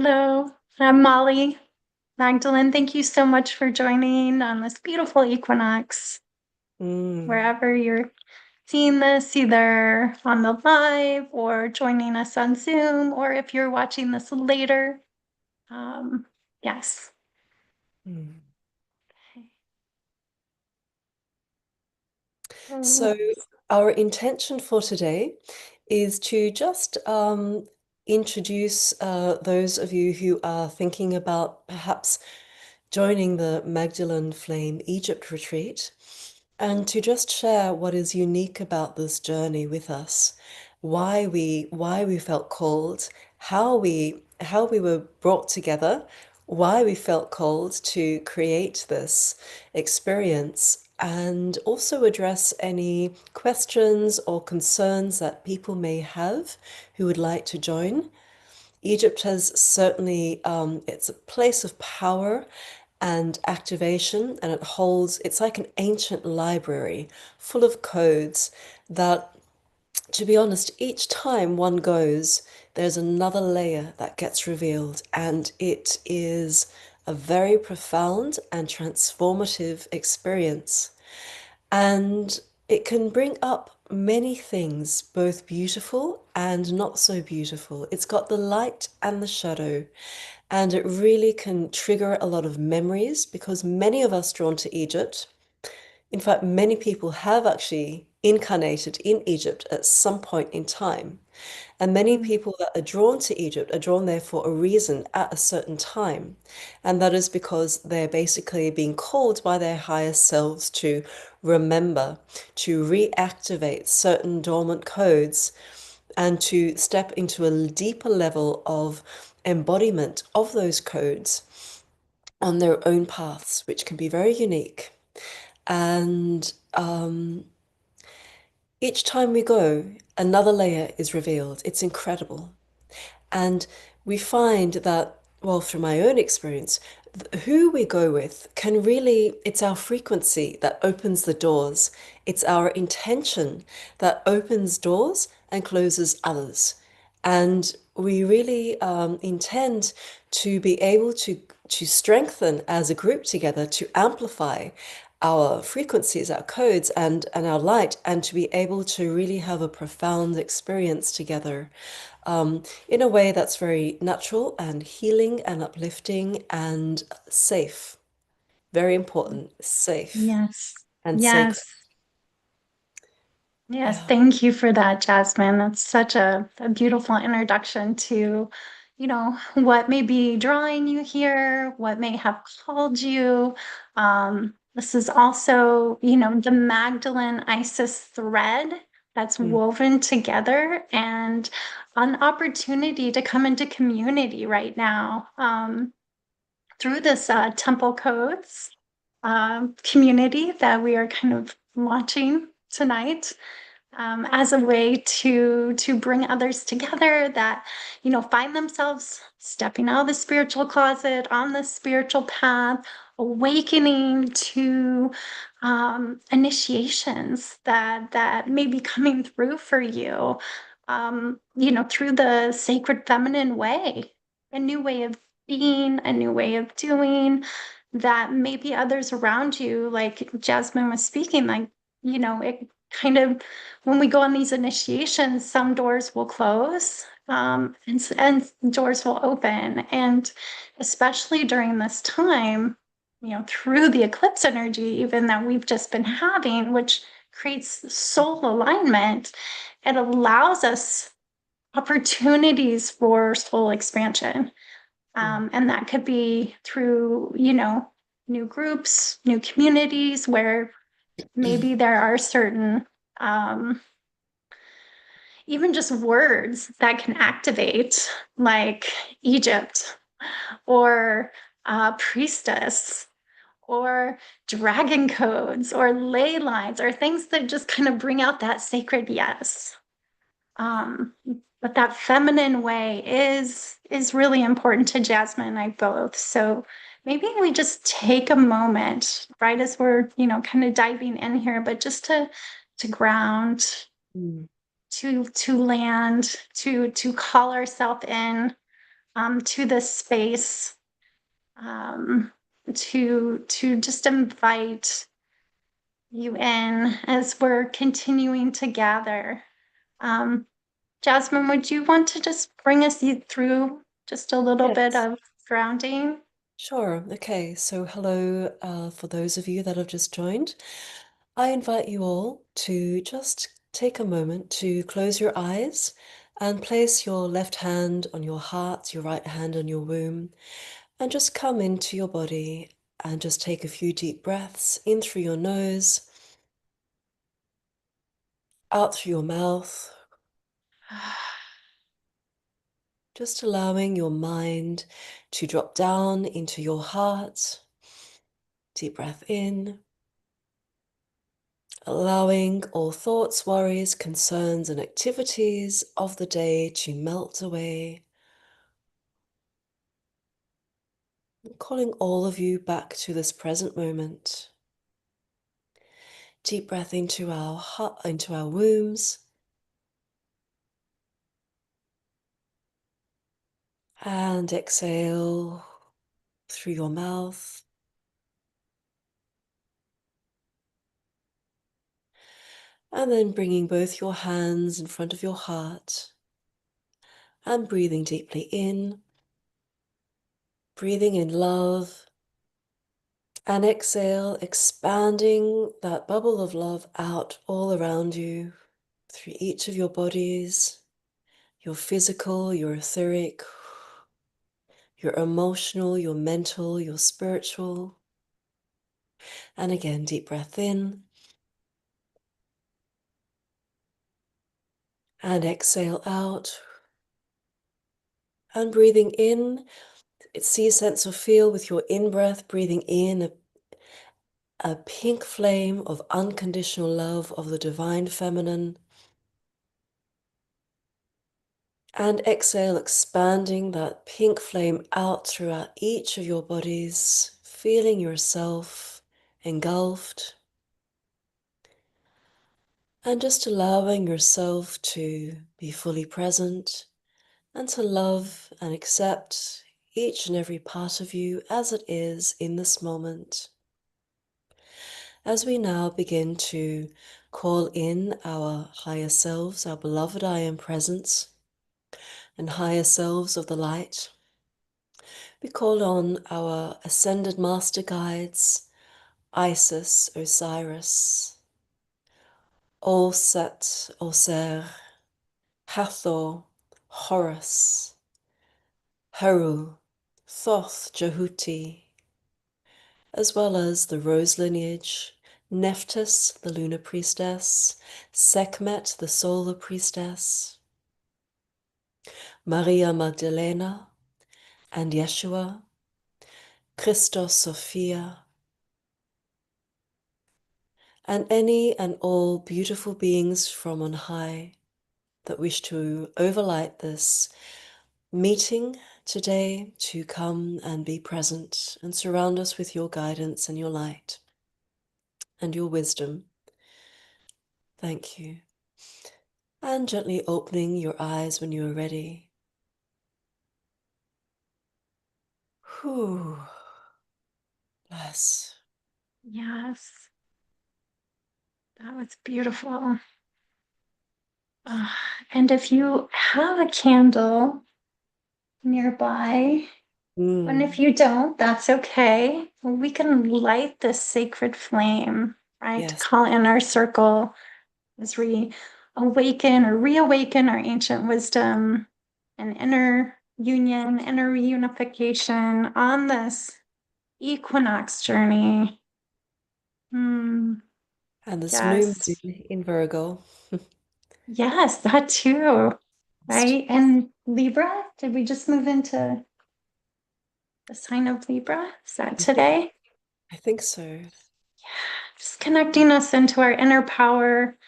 Hello, I'm Molly. Magdalene, thank you so much for joining on this beautiful equinox. Mm. Wherever you're seeing this, either on the live or joining us on Zoom, or if you're watching this later. Um, yes. Mm. Oh, So, our intention for today is to just introduce those of you who are thinking about perhaps joining the Magdalene Flame Egypt retreat and to just share what is unique about this journey with us, why we felt called, how we were brought together, why we felt called to create this experience, and also address any questions or concerns that people may have who would like to join. Egypt has certainly, it's a place of power and activation, and it's like an ancient library full of codes that, to be honest, each time one goes, there's another layer that gets revealed, and it is a very profound and transformative experience. And it can bring up many things, both beautiful and not so beautiful. It's got the light and the shadow, and it really can trigger a lot of memories because many of us drawn to Egypt, in fact, many people have actually incarnated in Egypt at some point in time. And many mm, people that are drawn to Egypt are drawn there for a reason at a certain time. And that is because they're basically being called by their higher selves to remember, to reactivate certain dormant codes, and to step into a deeper level of embodiment of those codes on their own paths, which can be very unique. And each time we go, another layer is revealed. It's incredible. And we find that, well, from my own experience, who we go with can really, it's our frequency that opens the doors. It's our intention that opens doors and closes others. And we really intend to be able to strengthen as a group together, to amplify our frequencies, our codes, and our light, and to be able to really have a profound experience together in a way that's very natural and healing and uplifting and safe. Very important, safe yes. and sacred. Yes. Yes. Yeah. Thank you for that, Jasmine. That's such a beautiful introduction to, what may be drawing you here, what may have called you. This is also, the Magdalene Isis thread that's Mm, woven together and an opportunity to come into community right now through this temple codes community that we are kind of launching tonight as a way to bring others together that find themselves stepping out of the spiritual closet on the spiritual path, awakening to initiations that may be coming through for you, through the sacred feminine way, a new way of being, a new way of doing that maybe others around you, like Jasmine was speaking, like, it kind of when we go on these initiations, some doors will close and doors will open. And especially during this time, through the eclipse energy, even that we've just been having, which creates soul alignment, it allows us opportunities for soul expansion. mm, And that could be through, new groups, new communities where maybe there are certain um, even just words that can activate, like Egypt or priestess or dragon codes or ley lines or things that just kind of bring out that sacred yes. Um, but that feminine way is really important to Jasmine and I both. So maybe we just take a moment right as we're, kind of diving in here, but just to ground, mm, to land, to call ourselves in, to this space, um, to just invite you in as we're continuing to gather. Um, Jasmin, would you want to just bring us through just a little bit Yes. of grounding? Sure. Okay. So, hello, for those of you that have just joined. I invite you all to just take a moment to close your eyes and place your left hand on your heart, your right hand on your womb, and just come into your body and just take a few deep breaths in through your nose, out through your mouth, just allowing your mind to drop down into your heart. Deep breath in. Allowing all thoughts, worries, concerns, and activities of the day to melt away. Calling all of you back to this present moment. Deep breath into our heart, into our wombs. And exhale through your mouth. And then bringing both your hands in front of your heart and breathing deeply in. Breathing in love. And exhale, expanding that bubble of love out all around you, through each of your bodies, your physical, your etheric, your emotional, your mental, your spiritual. And again, deep breath in. And exhale out. And breathing in, see, sense, or feel with your in breath, breathing in a pink flame of unconditional love of the divine feminine. And exhale, expanding that pink flame out throughout each of your bodies, feeling yourself engulfed, and just allowing yourself to be fully present and to love and accept each and every part of you as it is in this moment. As we now begin to call in our higher selves, our beloved I Am presence, and higher selves of the light, we call on our ascended master guides, Isis, Osiris, All Set, Oser, Hathor, Horus, Heru, Thoth, Jehuti, as well as the rose lineage, Nephthys, the lunar priestess, Sekhmet, the solar priestess, Maria Magdalena and Yeshua, Christos Sophia, and any and all beautiful beings from on high that wish to overlight this meeting today, to come and be present and surround us with your guidance and your light and your wisdom. Thank you. And gently opening your eyes when you are ready. Whew. Bless. Yes, that was beautiful. Uh, and if you have a candle nearby, and if Mm. you don't, that's okay. We can light this sacred flame, right? To Yes. call in our circle as we awaken or reawaken our ancient wisdom and inner union, inner reunification on this equinox journey. Hmm. And this new Yes. moon in Virgo. Yes, that too. Just- Right. And Libra, did we just move into the sign of Libra? Is that I think today? I think so. Yeah. Just connecting us into our inner power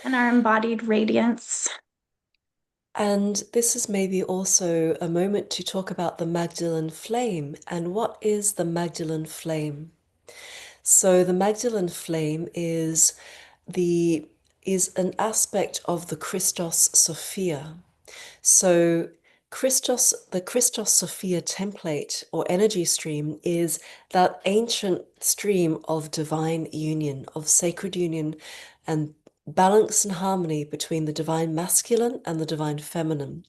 and our embodied radiance. And this is maybe also a moment to talk about the Magdalene Flame. And what is the Magdalene Flame? So the Magdalene Flame the is an aspect of the Christos Sophia. So The Christos Sophia template or energy stream is that ancient stream of divine union, of sacred union and balance and harmony between the divine masculine and the divine feminine.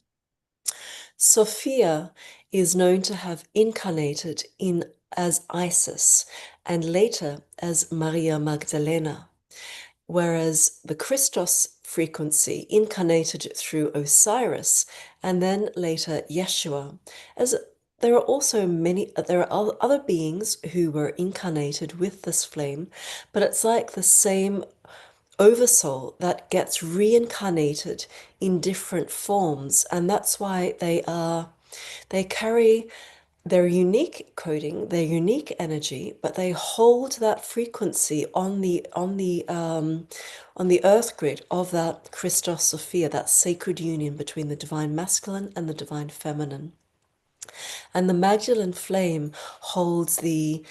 Sophia is known to have incarnated in as Isis and later as Maria Magdalena, whereas the Christos frequency incarnated through Osiris and then later Yeshua. As there are also there are other beings who were incarnated with this flame, but it's like the same oversoul that gets reincarnated in different forms, and that's why they carry their unique coding, their unique energy, but they hold that frequency on the earth grid of that Christos Sophia, that sacred union between the divine masculine and the divine feminine. And the Magdalene Flame holds the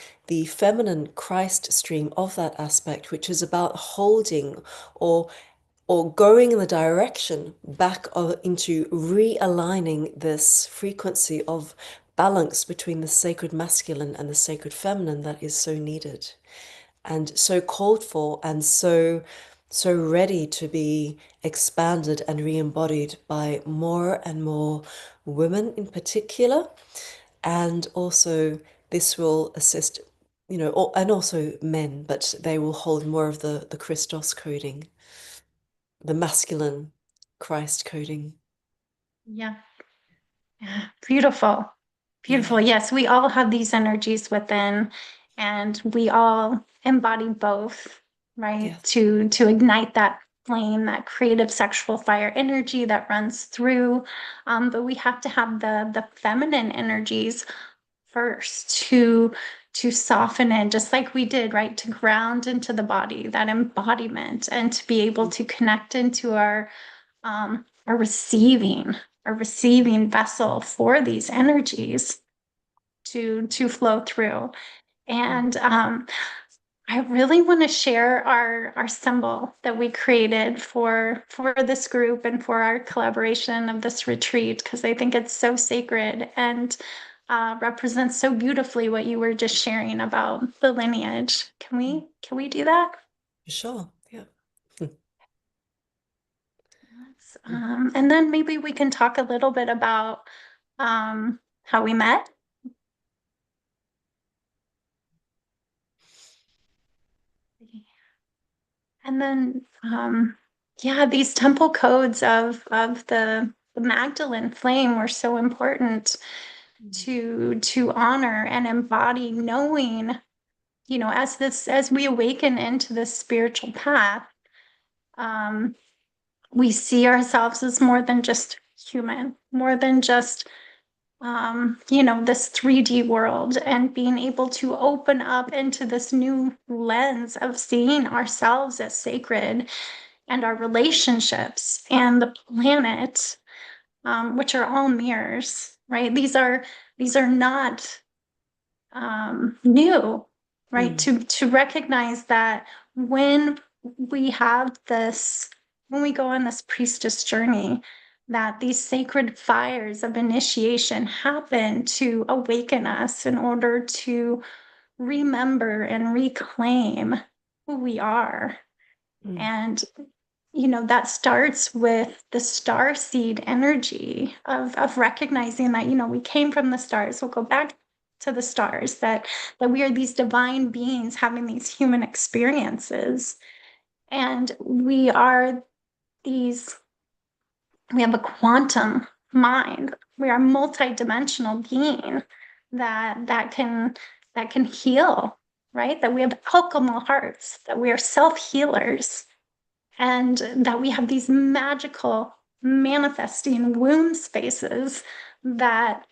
feminine Christ stream of that aspect, which is about holding or going in the direction back into realigning this frequency of balance between the sacred masculine and the sacred feminine that is so needed and so called for and so ready to be expanded and re-embodied by more and more women in particular. And also this will assist, and also men, but they will hold more of the Christos coding, the masculine Christ coding. Yeah. Yeah. Beautiful. Beautiful. Yeah. Yes, we all have these energies within, and we all embody both, right? Yes. To ignite that flame, that creative sexual fire energy that runs through. But we have to have the feminine energies first to soften it, just like we did, right? To ground into the body, that embodiment, and to be able to connect into our receiving, our receiving vessel for these energies to flow through. And I really want to share our symbol that we created for this group and for our collaboration of this retreat, because I think it's so sacred and represents so beautifully what you were just sharing about the lineage. Can we do that? Sure. Yeah. And then maybe we can talk a little bit about how we met. And then, yeah, these temple codes of the Magdalene Flame were so important to honor and embody, knowing, as we awaken into this spiritual path, um, we see ourselves as more than just human, more than just this 3D world, and being able to open up into this new lens of seeing ourselves as sacred and our relationships and the planet, which are all mirrors, right? These are not new, right? Mm. To recognize that when we have this, when we go on this priestess journey, that these sacred fires of initiation happen to awaken us in order to remember and reclaim who we are. Mm. And that starts with the star seed energy of recognizing that, we came from the stars. We'll go back to the stars, that we are these divine beings having these human experiences. And these, we have a quantum mind. We are a multidimensional being that can heal, right? That we have alchemical hearts, that we are self-healers, and that we have these magical manifesting womb spaces that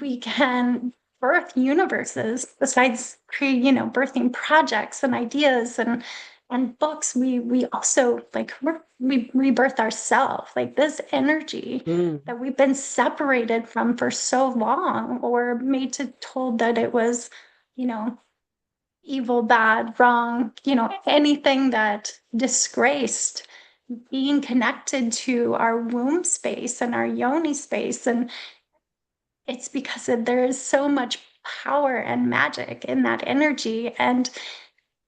we can birth universes besides birthing projects and ideas and books. We also we rebirth ourselves, like this energy Mm. that we've been separated from for so long, or made to told that it was you know evil, bad, wrong, anything that disgraced being connected to our womb space and our yoni space. And it's because there is so much power and magic in that energy, and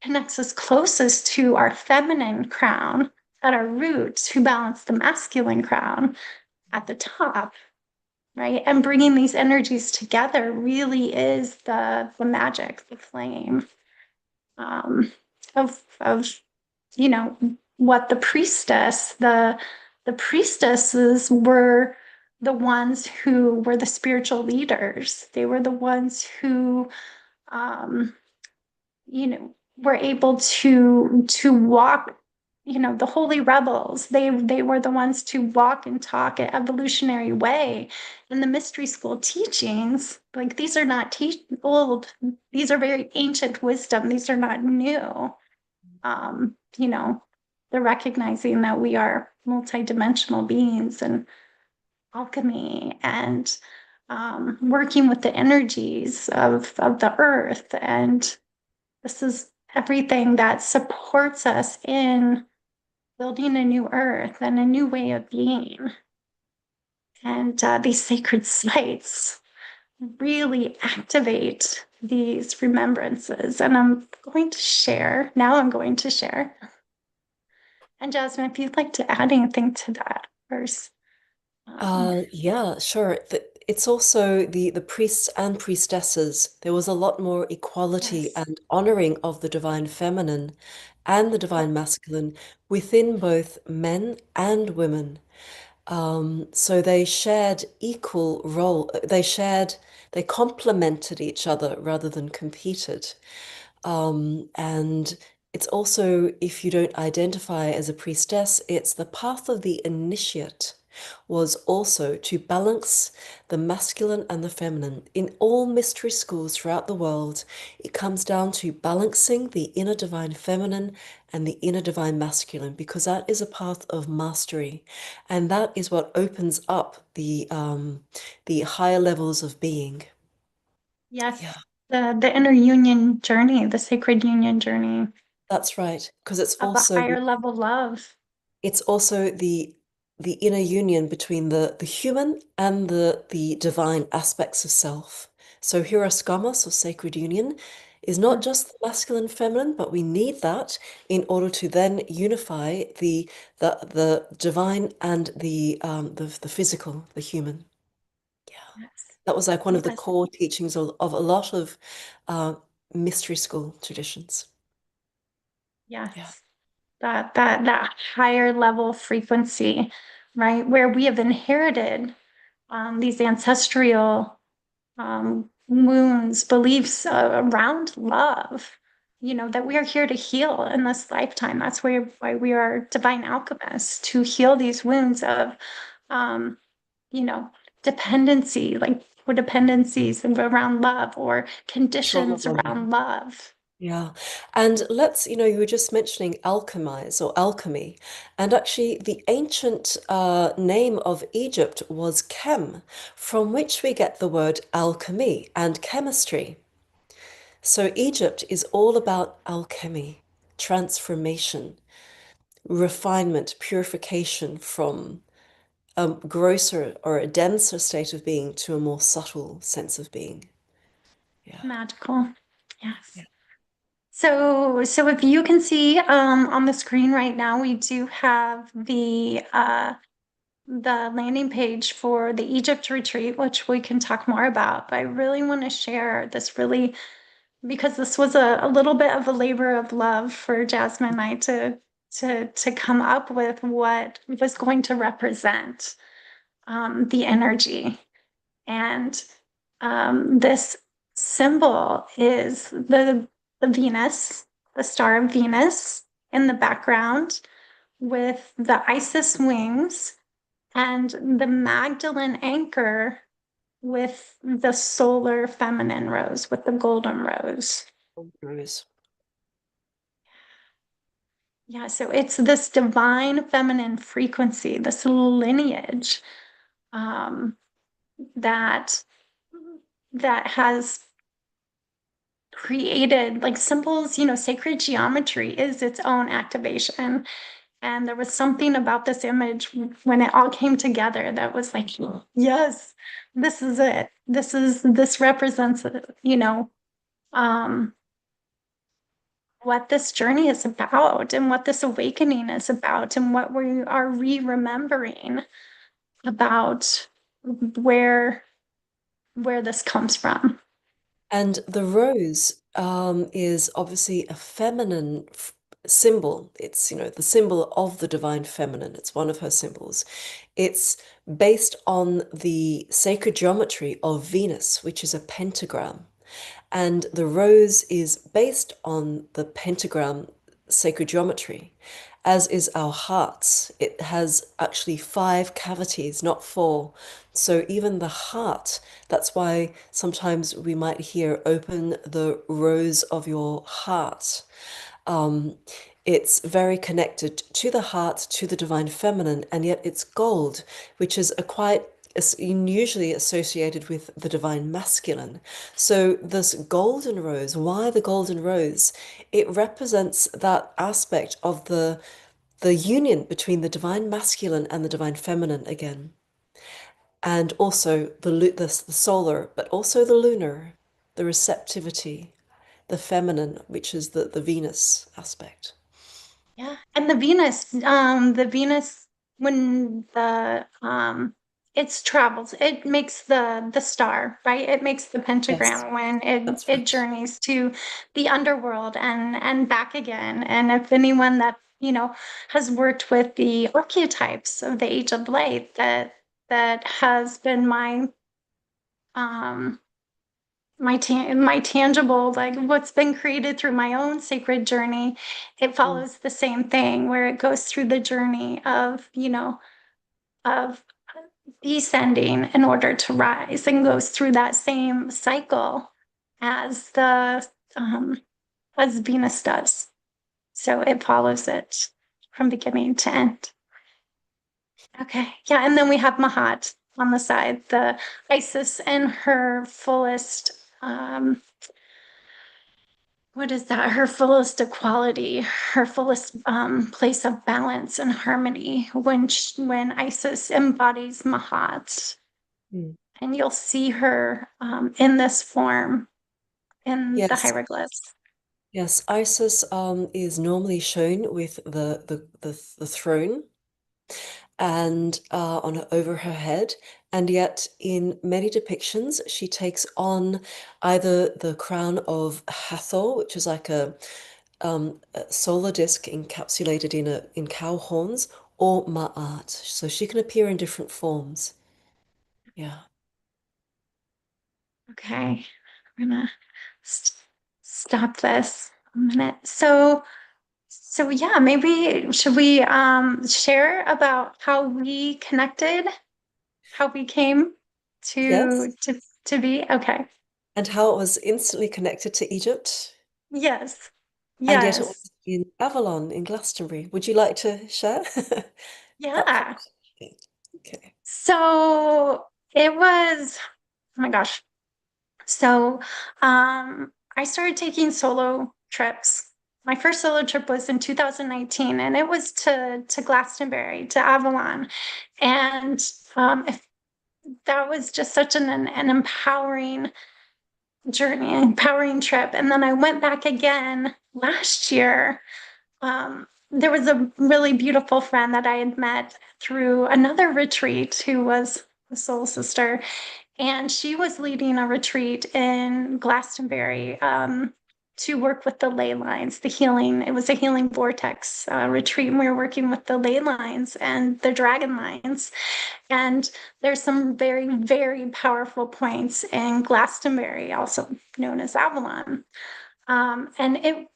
connects us closest to our feminine crown at our roots, who balance the masculine crown at the top, right? And bringing these energies together really is the magic, the flame, um, of what the priestesses were, the ones who were the spiritual leaders. They were the ones who um, were able to walk, the holy rebels. They were the ones to walk and talk an evolutionary way. And the mystery school teachings, like, these are not old, these are very ancient wisdom. These are not new. um, you know, the recognizing that we are multidimensional beings, and alchemy, and working with the energies of the earth. And this is everything that supports us in building a new earth and a new way of being. And these sacred sites really activate these remembrances. And I'm going to share. And Jasmin, if you'd like to add anything to that first. Yeah, sure. It's also the priests and priestesses. There was a lot more equality Yes. and honoring of the divine feminine and the divine masculine within both men and women. So they shared equal role. They complemented each other rather than competed. And it's also, if you don't identify as a priestess, it's the path of the initiate was also to balance the masculine and the feminine. In all mystery schools throughout the world, it comes down to balancing the inner divine feminine and the inner divine masculine, because that is a path of mastery. And that is what opens up the higher levels of being. Yeah, Yes. The inner union journey, the sacred union journey that's right. Because it's of a also higher level love. it's also the inner union between the human and the divine aspects of self. So hieroskamos, or sacred union, is not just the masculine feminine, but we need that in order to then unify the divine and the physical, the human. Yeah. Yes. That was like one of the Yes. core teachings of a lot of uh, mystery school traditions. Yeah. Yes. That higher level frequency, right? Where we have inherited these ancestral wounds, beliefs around love, that we are here to heal in this lifetime. That's why we are divine alchemists, to heal these wounds of, um, you know, dependency, like codependencies around love, or Trauma conditions bonding. around love. Yeah. And you were just mentioning alchemize or alchemy. And actually, the ancient name of Egypt was Chem, from which we get the word alchemy and chemistry. So Egypt is all about alchemy, transformation, refinement, purification from a grosser or a denser state of being to a more subtle sense of being. Yeah. Magical. Yes. So if you can see on the screen right now, we do have the landing page for the Egypt retreat, which we can talk more about. But I really want to share this, really, because this was a little bit of a labor of love for Jasmine and I to come up with what was going to represent the energy. And this symbol is the Venus, the star of Venus in the background, with the Isis wings, and the Magdalene anchor with the solar feminine rose, with the golden rose. Rose. Yeah, so it's this divine feminine frequency, this lineage, um, that that has created, like, symbols. Sacred geometry is its own activation. And there was something about this image when it all came together that was like, yes, this is it. this represents, um, what this journey is about and what this awakening is about and what we are remembering about where this comes from. And the rose is obviously a feminine symbol. It's, the symbol of the divine feminine. It's one of her symbols. It's based on the sacred geometry of Venus, which is a pentagram. And the rose is based on the pentagram sacred geometry, as is our hearts. It has actually 5 cavities, not 4. So even the heart, that's why sometimes we might hear open the rose of your heart. Um, it's very connected to the heart, to the divine feminine, and yet it's gold, which is a quite usually associated with the divine masculine. So this golden rose, why the golden rose? It represents that aspect of the union between the divine masculine and the divine feminine again. And also the solar, but also the lunar, the receptivity, the feminine, which is the Venus aspect. Yeah. And the Venus, when the it travels, it makes the star, right? It makes the Yes, pentagram when that's it right. journeys to the underworld and back again. And if anyone that, has worked with the archetypes of the Age of Light, that has been um my tangible, like what's been created through my own sacred journey, it Mm. follows the same thing where it goes through the journey of, of descending in order to rise, and goes through that same cycle as the um as Venus does. So it follows it from beginning to end. Okay. Yeah, and then we have Mahat on the side, the Isis in her fullest, what is that? Her fullest equality, her fullest place of balance and harmony when Isis embodies Mahat, Mm. and you'll see her in this form in the Yes, hieroglyphs. yes. Isis is normally shown with the throne and on over her head, and yet in many depictions she takes on either the crown of Hathor, which is like a solar disk encapsulated in cow horns, or Ma'at. So she can appear in different forms. Yeah. Okay, I'm gonna st stop this a minute. So yeah, maybe should we share about how we connected, how we came Yes. to be? Okay. And how it was instantly connected to Egypt, Yes. and yet it Yes. was in Avalon in Glastonbury. Would you like to share that Yeah. part? Okay. So it was, oh my gosh. So I started taking solo trips. My first solo trip was in 2019, and it was to Glastonbury, to Avalon. And that was just such an empowering journey, empowering trip. And then I went back again last year. There was a really beautiful friend that I had met through another retreat who was a soul sister, and she was leading a retreat in Glastonbury to work with the ley lines, the healing. It was a healing vortex retreat, and we were working with the ley lines and the dragon lines. And there's some very, very powerful points in Glastonbury, also known as Avalon. And it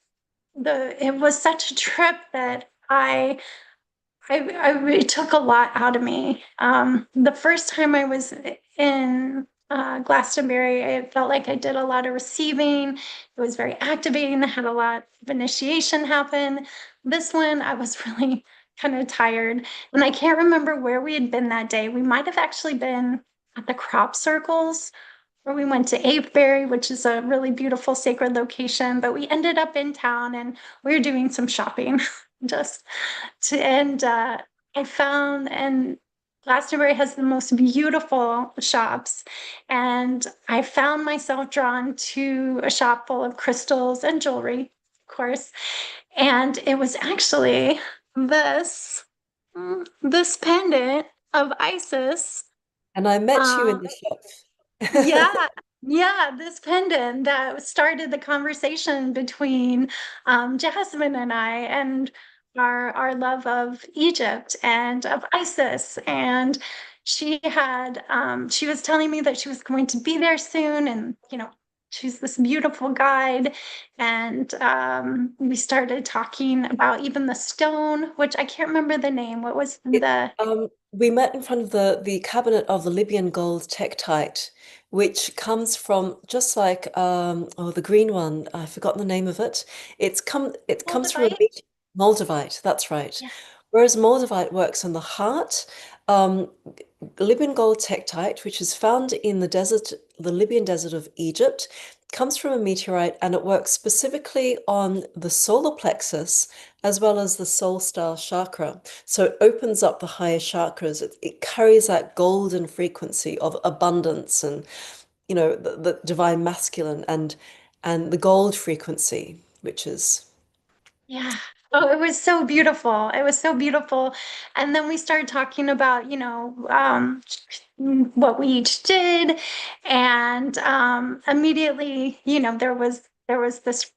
was such a trip that it took a lot out of me. The first time I was in Glastonbury, I felt like I did a lot of receiving. It was very activating. I had a lot of initiation happen. This one, I was really kind of tired. And I can't remember where we had been that day. We might have actually been at the crop circles, or we went to Avebury, which is a really beautiful sacred location. But we ended up in town and we were doing some shopping just and I found and Glastonbury has the most beautiful shops, and I found myself drawn to a shop full of crystals and jewelry, of course. And it was actually this this pendant of Isis. And I met you in Uh, the shop. yeah, yeah, this pendant that started the conversation between Jasmin and I, and our love of Egypt and of Isis. And she was telling me that she was going to be there soon, and she's this beautiful guide. And we started talking about even the stone, which I can't remember the name. What was It, the we met in front of the cabinet of the Libyan gold tektite, which comes from just like oh, the green one. I've forgotten the name of it. It comes from a Moldavite? Moldavite. That's right. Yeah. Whereas Moldavite works on the heart, um, Libyan gold tektite, which is found in the desert, the Libyan desert of Egypt, comes from a meteorite, and it works specifically on the solar plexus as well as the soul star chakra. So it opens up the higher chakras. It carries that golden frequency of abundance and, the divine masculine and the gold frequency, which is Yeah. Oh, it was so beautiful. It was so beautiful. And then we started talking about, what we each did. And immediately, there was this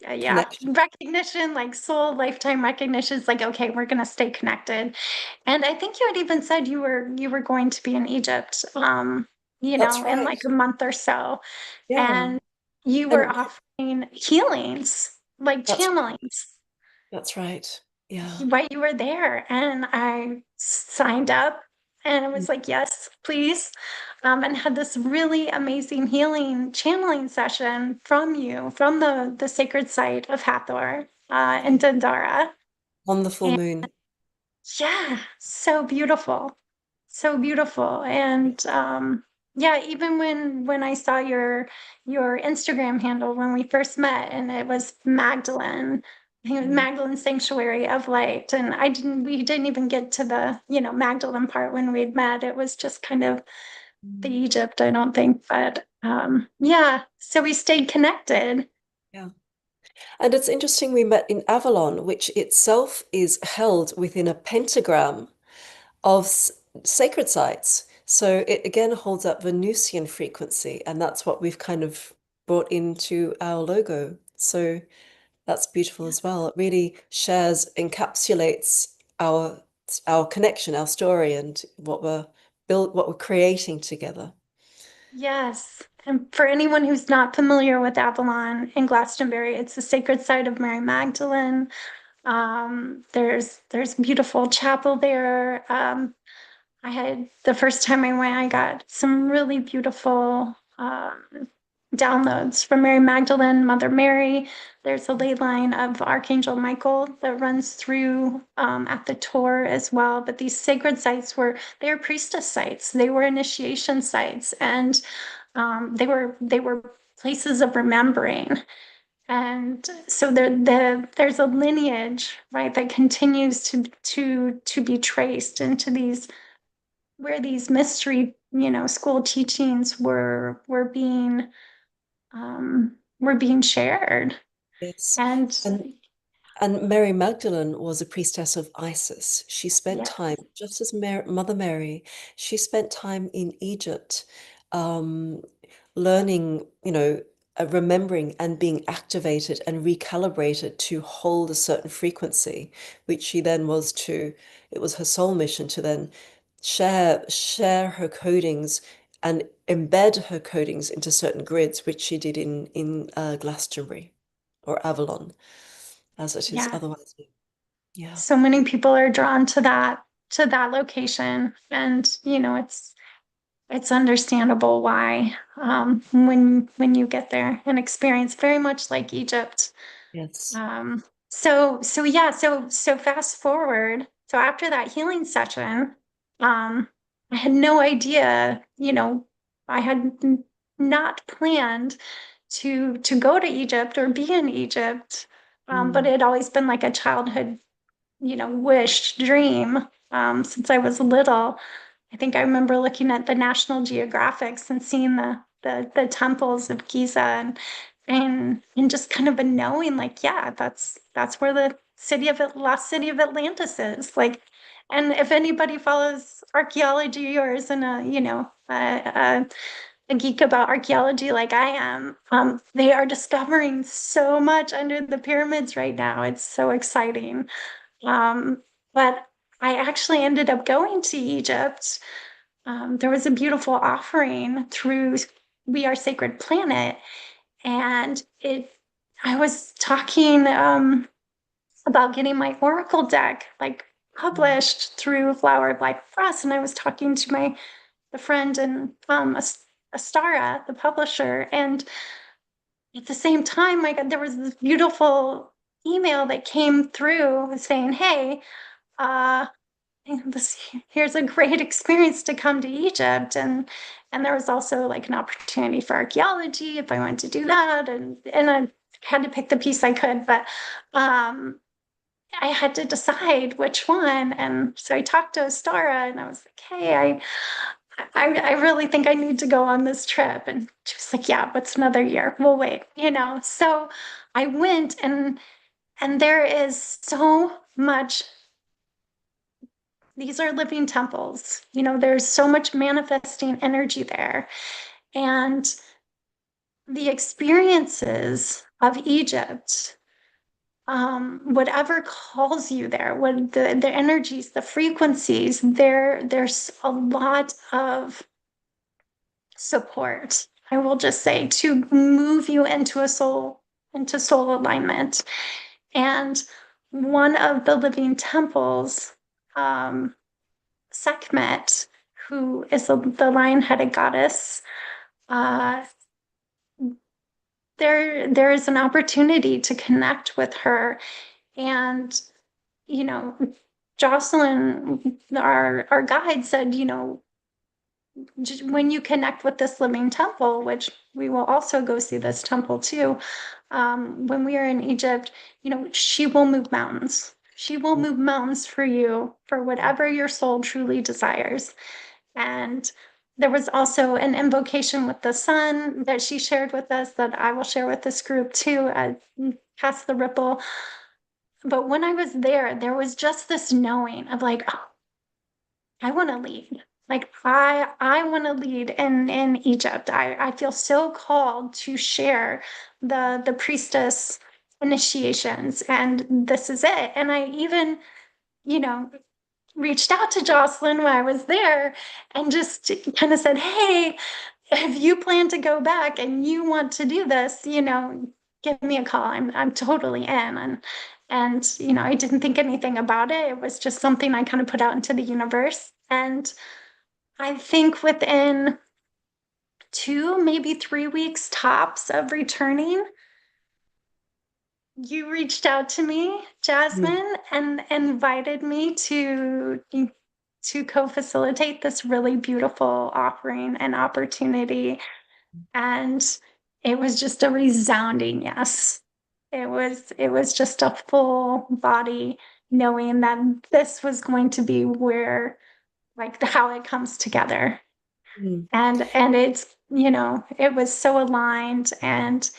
yeah, connection. recognition, like soul lifetime recognition. It's like, okay, we're gonna stay connected. And I think you had even said you were going to be in Egypt, That's in right. like a month or so. Yeah. And you were And offering healings, like that's channelings, that's right. Yeah. while you were there. And I signed up and it was like, yes, please. And had this really amazing healing channeling session from you, from the sacred site of Hathor in Dendara. On the full And moon. yeah, so beautiful. So beautiful. And yeah, even when I saw your Instagram handle when we first met, and it was Magdalene, I think it was Mm. Magdalene Sanctuary of Light. And we didn't even get to the, Magdalene part when we'd met. It was just kind of the Mm. Egypt, I don't think. But yeah, so we stayed connected. Yeah. And it's interesting we met in Avalon, which itself is held within a pentagram of sacred sites. So it again holds up Venusian frequency, and that's what we've kind of brought into our logo. So that's beautiful Yeah. as well. It really shares, encapsulates our connection, our story, and what we're creating together. Yes. And for anyone who's not familiar with Avalon in Glastonbury, it's the sacred site of Mary Magdalene. There's beautiful chapel there. I had the first time I went, I got some really beautiful downloads from Mary Magdalene, Mother Mary. There's a ley line of Archangel Michael that runs through at the tour as well. But these sacred sites they were priestess sites. They were initiation sites, and they were places of remembering. And so there's a lineage, right, that continues to be traced into these where these mystery, school teachings were being shared. Yes. And And And Mary Magdalene was a priestess of Isis. She spent yes, time, just as Mother Mary, she spent time in Egypt, um, learning, remembering and being activated and recalibrated to hold a certain frequency, which it was her soul mission to then share her codings and embed her codings into certain grids, which she did in Glastonbury or Avalon as it is yeah, otherwise known. Yeah. so many people are drawn to that location. And it's understandable why, when you get there and experience very much like Egypt. Yes. So yeah, so fast forward. So after that healing session, I had no idea, I had not planned to go to Egypt or be in Egypt. But it Mm. had always been like a childhood, wish, dream. since I was little. I think I remember looking at the National Geographics and seeing the temples of Giza and just kind of a knowing like, yeah, that's where the lost city of Atlantis is. Like, and if anybody follows archaeology or is in a, a geek about archaeology like I am, they are discovering so much under the pyramids right now. It's so exciting. But I actually ended up going to Egypt. There was a beautiful offering through We Are Sacred Planet, and I was talking about getting my Oracle deck like published through Flowered Life Press, and I was talking to the friend and Astara, the publisher, and at the same time, there was this beautiful email that came through saying, "Hey, uh, this here's a great experience to come to Egypt," and there was also like an opportunity for archaeology if I wanted to do that, and I had to pick the piece I could, but um, I had to decide which one, and so I talked to Astara, and I was like, "Hey, I really think I need to go on this trip," and she was like, "Yeah, what's another year? We'll wait," you know. So I went, and there is so much. These are living temples. You know, there's so much manifesting energy there. And the experiences of Egypt, whatever calls you there, what the energies, the frequencies, there's a lot of support. I will just say to move you into soul alignment. And one of the living temples, um, Sekhmet, who is the lion-headed goddess, uh, there is an opportunity to connect with her. And, you know, Jocelyn, our guide, said, you know, when you connect with this living temple, which we will also go see this temple too, when we are in Egypt, you know, she will move mountains. She will move mountains for you for whatever your soul truly desires. And there was also an invocation with the sun that she shared with us that I will share with this group too, past the ripple. But when I was there, there was just this knowing of like, oh, I want to lead. Like I want to lead in Egypt. I feel so called to share the priestess initiations, and this is it. And I even, you know, reached out to Jocelyn when I was there and just kind of said, "Hey, if you plan to go back and you want to do this, you know, give me a call. I'm totally in." And you know, I didn't think anything about it. It was just something I kind of put out into the universe. And I think within 2, maybe 3 weeks tops of returning, you reached out to me, Mm, Jasmin, and invited me to co-facilitate this really beautiful offering and opportunity. And it was just a resounding yes. It was just a full body knowing that this was going to be where like how it comes together. mm, And it's, you know, it was so aligned, and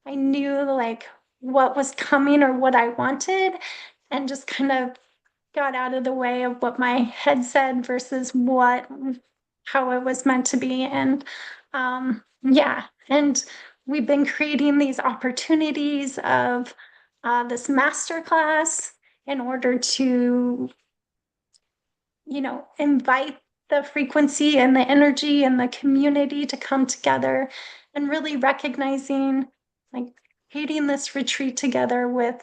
I knew like what was coming or what I wanted, and just kind of got out of the way of what my head said versus what how it was meant to be. And yeah, and we've been creating these opportunities of this masterclass in order to, you know, invite the frequency and the energy and the community to come together, and really recognizing like creating this retreat together with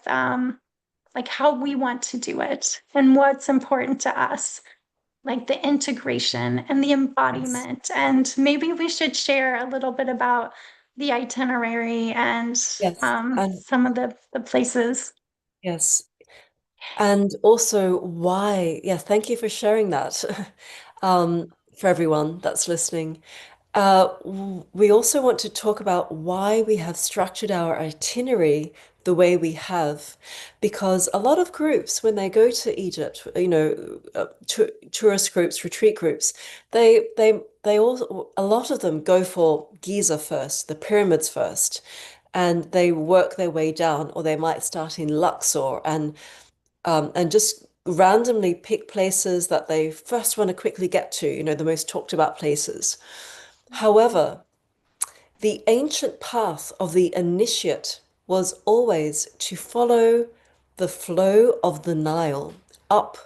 like how we want to do it and what's important to us, like the integration and the yes, embodiment. And maybe we should share a little bit about the itinerary and yes, and some of the places. yes, and also why. Yeah, thank you for sharing that, for everyone that's listening. We also want to talk about why we have structured our itinerary the way we have, because a lot of groups, when they go to Egypt, tourist groups, retreat groups, they all a lot of them go for Giza first, the pyramids first, and they work their way down, or they might start in Luxor and just randomly pick places that they first want to quickly get to, the most talked about places. However, the ancient path of the initiate was always to follow the flow of the Nile up.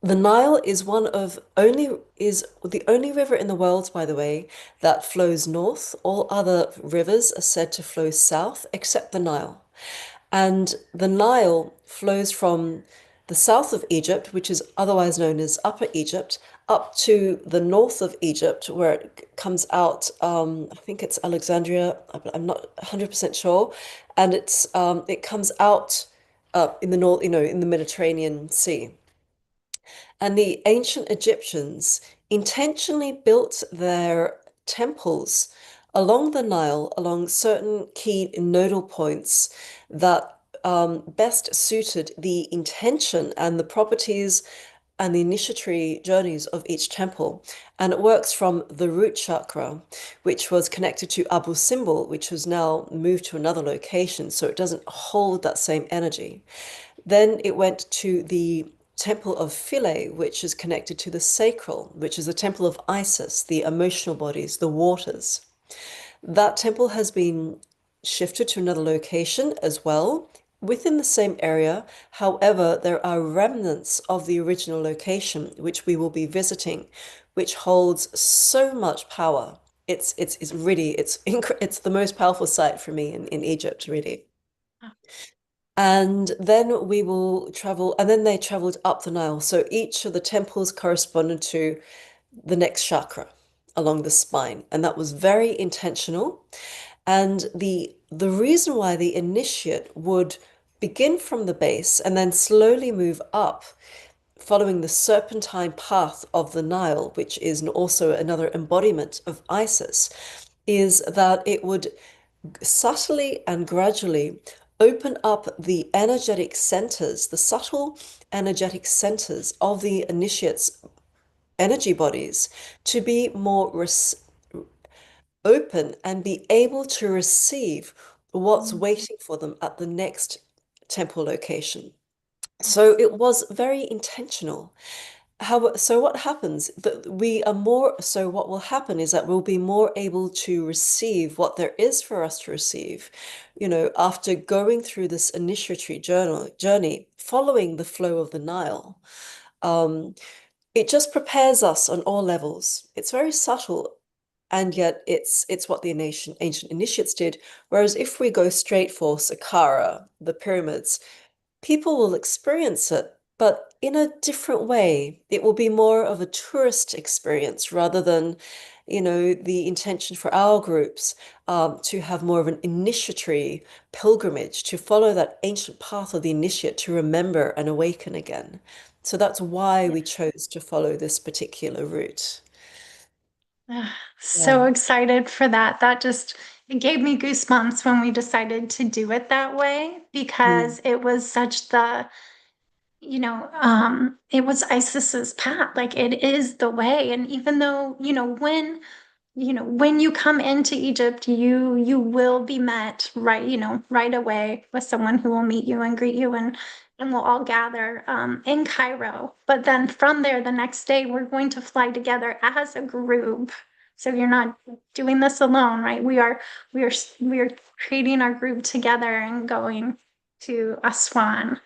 The Nile is the only river in the world, by the way, that flows north. All other rivers are said to flow south, except the Nile. And the Nile flows from the south of Egypt, which is otherwise known as Upper Egypt, up to the north of Egypt, where it comes out. I think it's Alexandria. I'm not 100% sure, and it comes out in the north, in the Mediterranean Sea. And the ancient Egyptians intentionally built their temples along the Nile, along certain key nodal points that best suited the intention and the properties and the initiatory journeys of each temple. And it works from the root chakra, which was connected to Abu Simbel, which was now moved to another location, so it doesn't hold that same energy. Then it went to the temple of Philae, which is connected to the sacral, which is the temple of Isis, the emotional bodies, the waters. That temple has been shifted to another location as well within the same area. However, there are remnants of the original location, which we will be visiting, which holds so much power. It's really it's the most powerful site for me in Egypt, really. And then we will travel, and then they traveled up the Nile. So each of the temples corresponded to the next chakra along the spine, and that was very intentional. And the reason why the initiate would begin from the base and then slowly move up, following the serpentine path of the Nile, which is also another embodiment of Isis, is that it would subtly and gradually open up the energetic centers, the subtle energetic centers of the initiate's energy bodies to be more open and be able to receive what's Mm. waiting for them at the next temple location. So it was very intentional. So what happens that we are more, so what will happen is that we'll be more able to receive what there is for us to receive, after going through this initiatory journey, following the flow of the Nile. Um, it just prepares us on all levels. It's very subtle, and yet it's what the ancient initiates did. Whereas if we go straight for Saqqara, the pyramids, people will experience it, but in a different way. It will be more of a tourist experience rather than, the intention for our groups to have more of an initiatory pilgrimage, to follow that ancient path of the initiate, to remember and awaken again. So that's why we chose to follow this particular route. Ah, Yeah. so excited for that. That just it gave me goosebumps when we decided to do it that way Mm, because it was such it was Isis's path. Like it is the way. And even though, when you come into Egypt, you will be met right away with someone who will meet you and greet you and we'll all gather in Cairo. But then from there, the next day, we're going to fly together as a group. So you're not doing this alone, right? We are creating our group together and going to Aswan,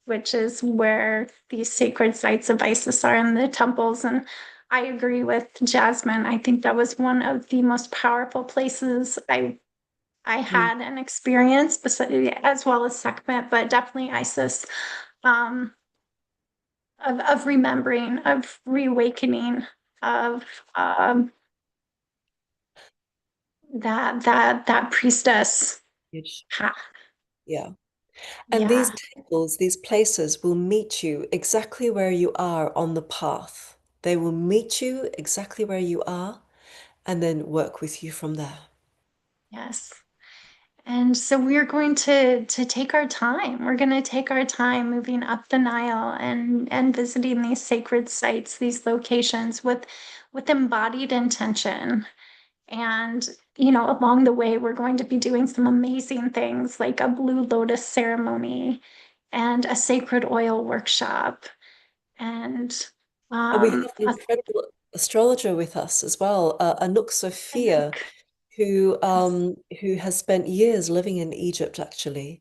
which is where these sacred sites of Isis are in the temples. And I agree with Jasmin. I think that was one of the most powerful places I mm, had an experience, as well as Sekhmet, but definitely Isis, um, of remembering, of reawakening, of that priestess. huge. Ha, Yeah. And these yeah. temples, these places will meet you exactly where you are on the path. They will meet you exactly where you are, and then work with you from there. Yes. And so we're going to take our time. We're going to take our time moving up the Nile and visiting these sacred sites, these locations with embodied intention. And along the way, we're going to be doing some amazing things like a blue lotus ceremony and a sacred oil workshop and And we have an a incredible astrologer with us as well, Anouk Sophia, Anouk. Yes. who has spent years living in Egypt actually,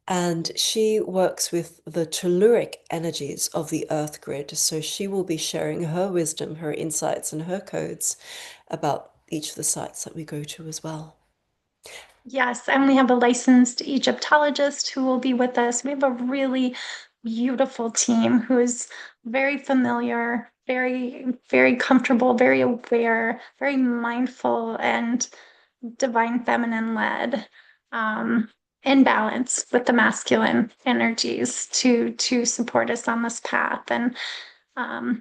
and she works with the telluric energies of the Earth grid. So she will be sharing her wisdom, her insights, and her codes about each of the sites that we go to as well. Yes, and we have a licensed Egyptologist who will be with us. We have a really beautiful team who is very familiar, very comfortable, very aware, very mindful, and divine feminine led, um, in balance with the masculine energies to support us on this path. And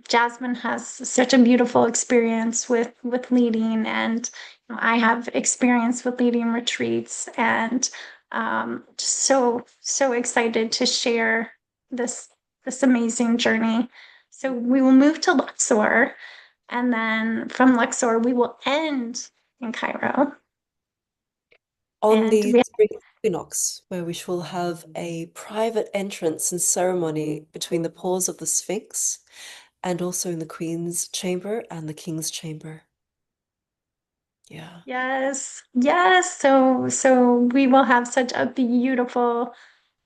Jasmin has such a beautiful experience with leading, and I have experience with leading retreats, and just so excited to share this this amazing journey. So we will move to Luxor, and then from Luxor we will end in Cairo, On and the spring equinox, where we shall have a private entrance and ceremony between the pores of the Sphinx and also in the Queen's chamber and the King's chamber. Yeah. yes, yes. So we will have such a beautiful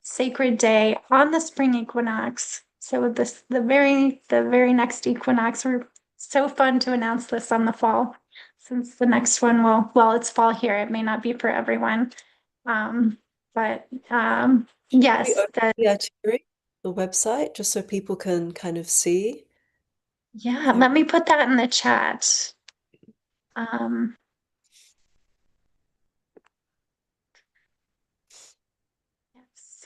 sacred day on the spring equinox. So this the very next equinox. We're so fun to announce this on the fall, since the next one will, well, it's fall here. It may not be for everyone. Um, but We yes, open the itinerary, the website, just so people can kind of see. yeah, There. let me put that in the chat. Um, yes.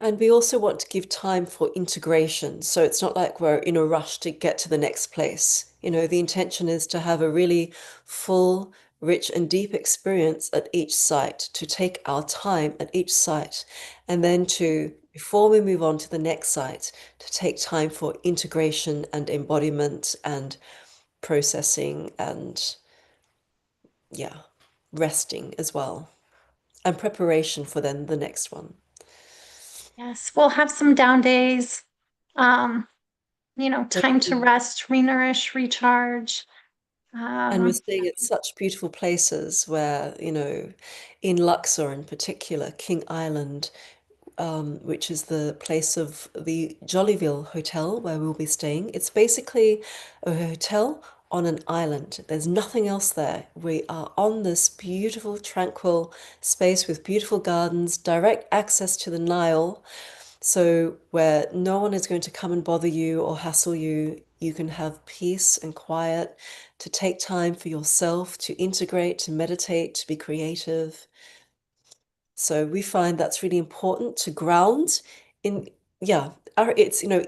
And we also want to give time for integration. So it's not like we're in a rush to get to the next place. You know, the intention is to have a really full, rich, and deep experience at each site, to take our time at each site, and then to, before we move on to the next site, to take time for integration and embodiment and processing and, yeah, resting as well, and preparation for then the next one. Yes, we'll have some down days. Um, time to Okay. rest, renourish, recharge. And we're Um, staying at such beautiful places where, in Luxor in particular, King Island, which is the place of the Jollyville Hotel where we'll be staying. It's basically a hotel on an island. There's nothing else there. We are on this beautiful, tranquil space with beautiful gardens, direct access to the Nile. So, where no one is going to come and bother you or hassle you, you can have peace and quiet to take time for yourself, to integrate, to meditate, to be creative. So we find that's really important to ground in, yeah,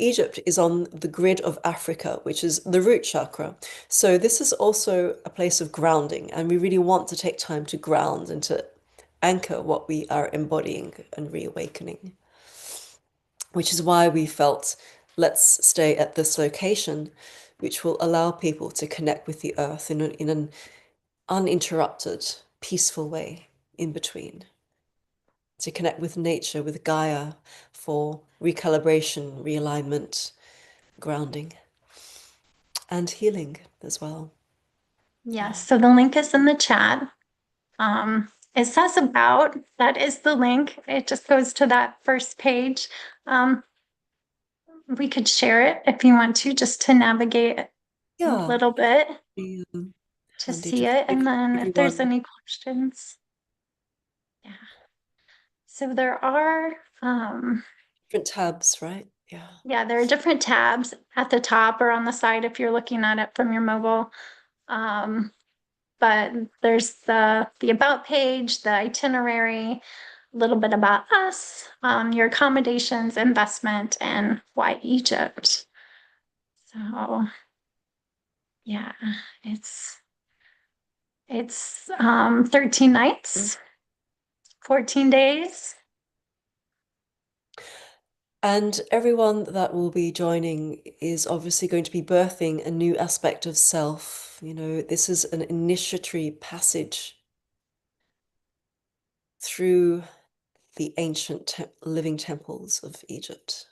Egypt is on the grid of Africa, which is the root chakra. So this is also a place of grounding, and we really want to take time to ground and to anchor what we are embodying and reawakening, which is why we felt let's stay at this location, which will allow people to connect with the earth in an uninterrupted, peaceful way in between, to connect with nature, with Gaia for recalibration, realignment, grounding, and healing as well. yes, Yeah. so the link is in the chat. It says about, that is the link. It just goes to that first page. Um, we could share it if you want to, just to navigate a Yeah, little bit be to handy see to it. give And then if there's everyone any questions, yeah. So there are, different tabs, right? Yeah. yeah, there are different tabs at the top or on the side if you're looking at it from your mobile. Um, but there's the about page, the itinerary, a little bit about us, your accommodations, investment, and why Egypt. So Yeah, it's it's 13 nights, 14 days. And everyone that will be joining is obviously going to be birthing a new aspect of self. You know, this is an initiatory passage through the ancient living temples of Egypt.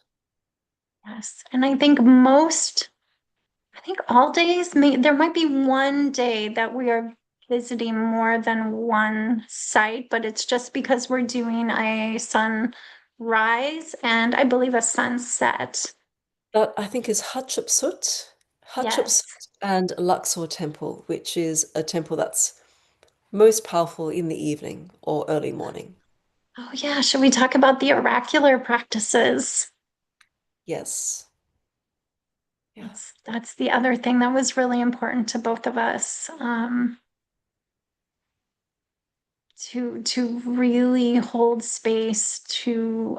Yes. And I think all days there might be one day that we are visiting more than one site, but it's just because we're doing a sunrise and I believe a sunset. That I think is Hatshepsut, Yes. Hatshepsut and Luxor Temple, which is a temple that's most powerful in the evening or early morning. Oh yeah, should we talk about the oracular practices? Yes. Yeah. That's the other thing that was really important to both of us. To really hold space to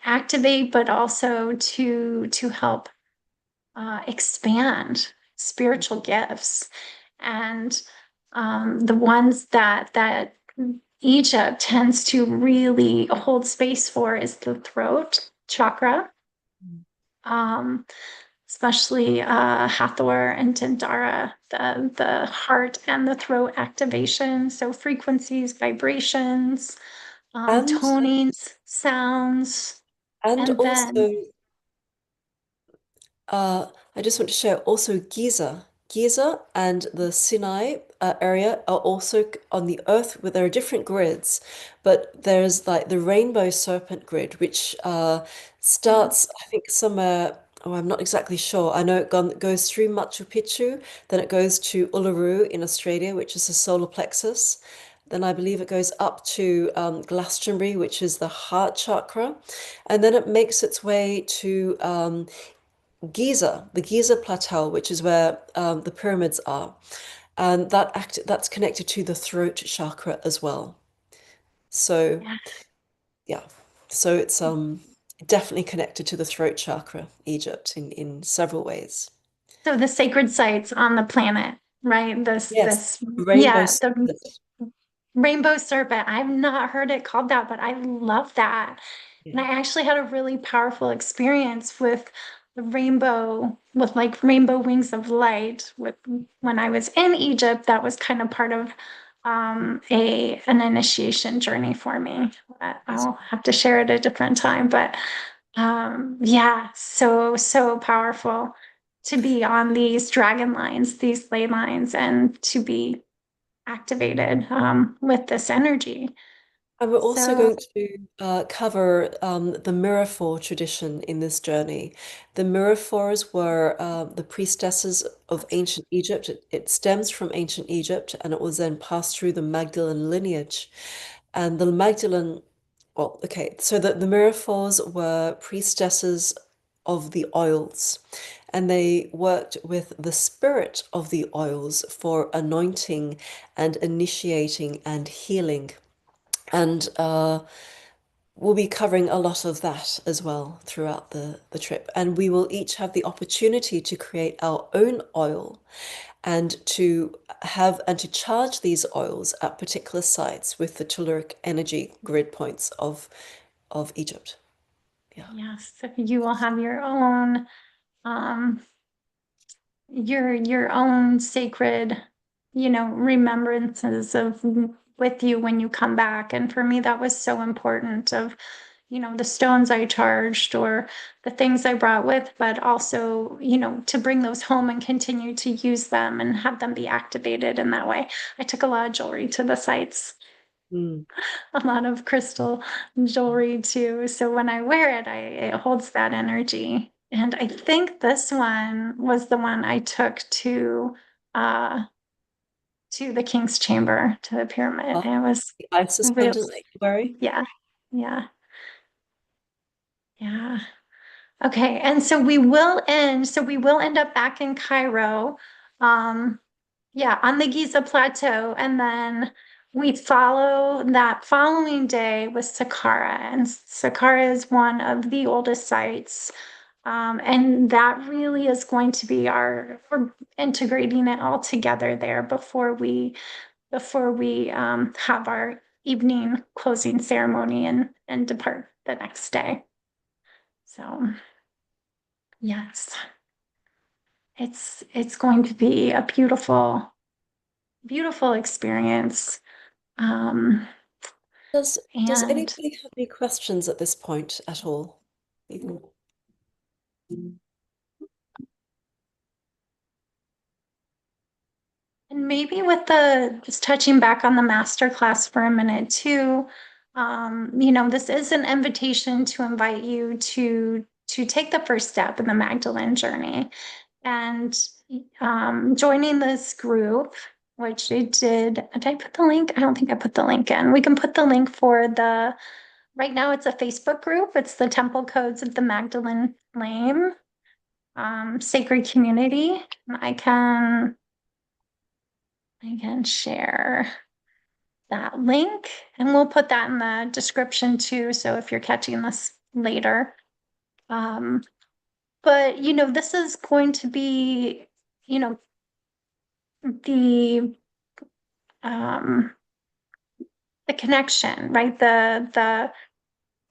activate, but also to help expand spiritual gifts. And the ones that Egypt tends to really hold space for is the throat chakra, um, especially Hathor and Dendara, the heart and the throat activation. So frequencies, vibrations, And tonings, sounds, and and then also I just want to share also Giza. Giza and the Sinai area are also on the Earth where there are different grids, but there's like the rainbow serpent grid, which starts, I think, somewhere, oh, I'm not exactly sure. I know goes through Machu Picchu, then it goes to Uluru in Australia, which is the solar plexus. Then I believe it goes up to Glastonbury, which is the heart chakra. And then it makes its way to Giza, the Giza Plateau, which is where the pyramids are, and that's connected to the throat chakra as well. So yeah. yeah, so it's definitely connected to the throat chakra, Egypt, in several ways. So the sacred sites on the planet, right? Yes, This, rainbow yeah, the split. rainbow serpent. I've not heard it called that, but I love that. And Yeah. I actually had a really powerful experience with the rainbow, with like rainbow wings of light with when I was in Egypt. That was kind of part of a an initiation journey for me. I'll have to share it a different time, but yeah, so powerful to be on these dragon lines, these ley lines, and to be activated with this energy. And we're also So going to cover the Miraphor tradition in this journey. The Miraphors were the priestesses of ancient Egypt. It stems from ancient Egypt and it was then passed through the Magdalene lineage. And the Magdalene, well, okay, so the Miraphors were priestesses of the oils and they worked with the spirit of the oils for anointing and initiating and healing. And we'll be covering a lot of that as well throughout the trip. And we will each have the opportunity to create our own oil and to have and to charge these oils at particular sites with the telluric energy grid points of Egypt. Yeah. yes, you will have um, your own sacred, remembrances of with you when you come back. And for me, that was so important of, the stones I charged or the things I brought with, but also, to bring those home and continue to use them and have them be activated in that way. I took a lot of jewelry to the sites, Mm. a lot of crystal jewelry too. So when I wear it, it holds that energy. And I think this one was the one I took uh to the King's Chamber, to the pyramid. Ah, And it was the Isis real, pendant that you're wearing. yeah, yeah, yeah. Okay, and so we will end up back in Cairo. Um, yeah, on the Giza Plateau, and then we follow that following day with Saqqara, and Saqqara is one of the oldest sites And that really is going to be we're integrating it all together there before we have our evening closing ceremony and depart the next day. So yes, it's going to be a beautiful, beautiful experience. Um, Does and anybody have any questions at this point at all? Even- And maybe with the just touching back on the master class for a minute too, this is an invitation to invite you to take the first step in the Magdalene journey and joining this group, which I did. Did I put the link? I don't think I put the link in. We can put the link for right now it's a Facebook group. It's the Temple Codes of the Magdalene Flame, Sacred Community. I can share that link and we'll put that in the description too. So if you're catching this later, um, but this is going to be, the um, the connection, right? The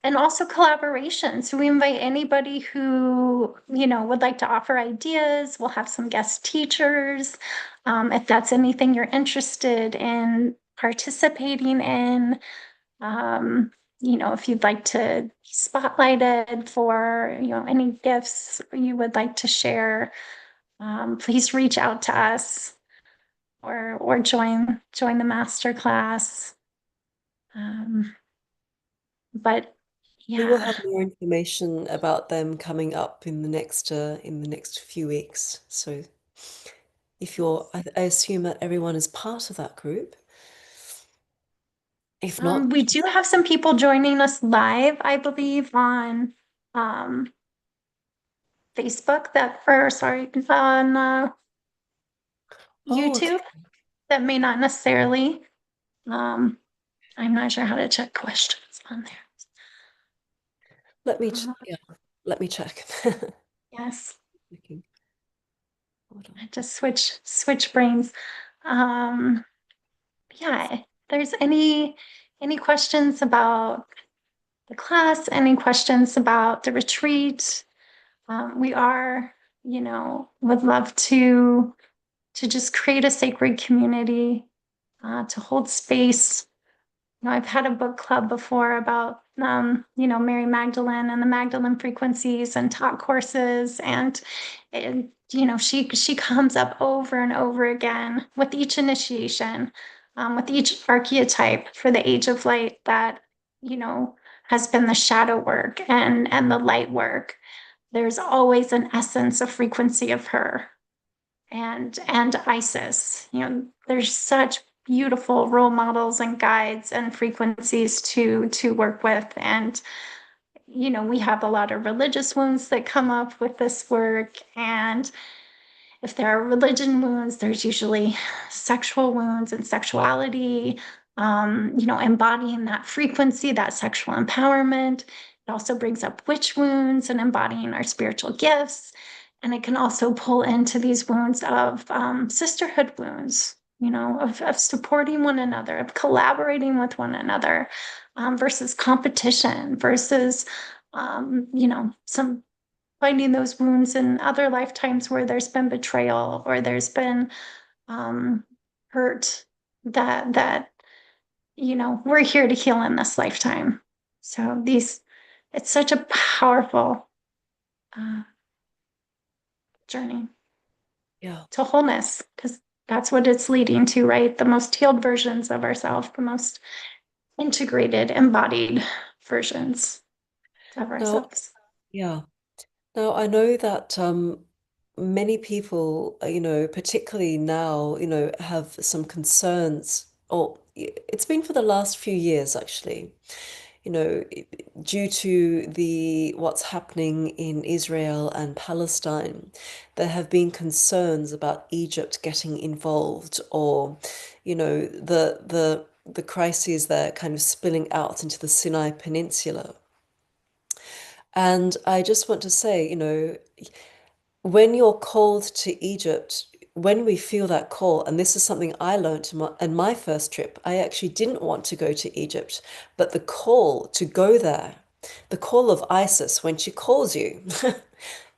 and also collaboration. So we invite anybody who, would like to offer ideas. We'll have some guest teachers. If that's anything you're interested in participating in, if you'd like to be spotlighted for, any gifts you would like to share, please reach out to us or join the master class. Um, but We will yeah. have more information about them coming up in the next few weeks. So if I assume that everyone is part of that group. If not, We do have some people joining us live, I believe, on um, Facebook or sorry, on oh, okay. YouTube that may not necessarily. Um, I'm not sure how to check questions on there. Uh, Yeah, let me check. yes, Looking. Hold on. I just switch brains. Um, yeah, if there's any questions about the class, any questions about the retreat, we are, would love to just create a sacred community, to hold space. I've had a book club before about, Mary Magdalene and the Magdalene frequencies and taught courses. And she comes up over and over again with each initiation, with each archetype for the age of light that, has been the shadow work and the light work. There's always an essence, a frequency of her and Isis. There's such beautiful role models and guides and frequencies to work with. And we have a lot of religious wounds that come up with this work. And if there are religion wounds, there's usually sexual wounds and sexuality, embodying that frequency, that sexual empowerment. It also brings up witch wounds and embodying our spiritual gifts. And it can also pull into these wounds of sisterhood wounds, of supporting one another, of collaborating with one another, versus competition, versus, some finding those wounds in other lifetimes where there's been betrayal or there's been um, hurt that we're here to heal in this lifetime. So it's such a powerful uh, journey Yeah. to wholeness because that's what it's leading to, right? The most healed versions of ourselves, the most integrated, embodied versions of Now, ourselves. yeah. Now, I know that many people, particularly now, have some concerns, or it's been for the last few years actually, due to the what's happening in Israel and Palestine, there have been concerns about Egypt getting involved, or, the crises there kind of spilling out into the Sinai Peninsula. And I just want to say, when you're called to Egypt, when we feel that call, and this is something I learned in my first trip, I actually didn't want to go to Egypt, but the call to go there, the call of Isis when she calls you,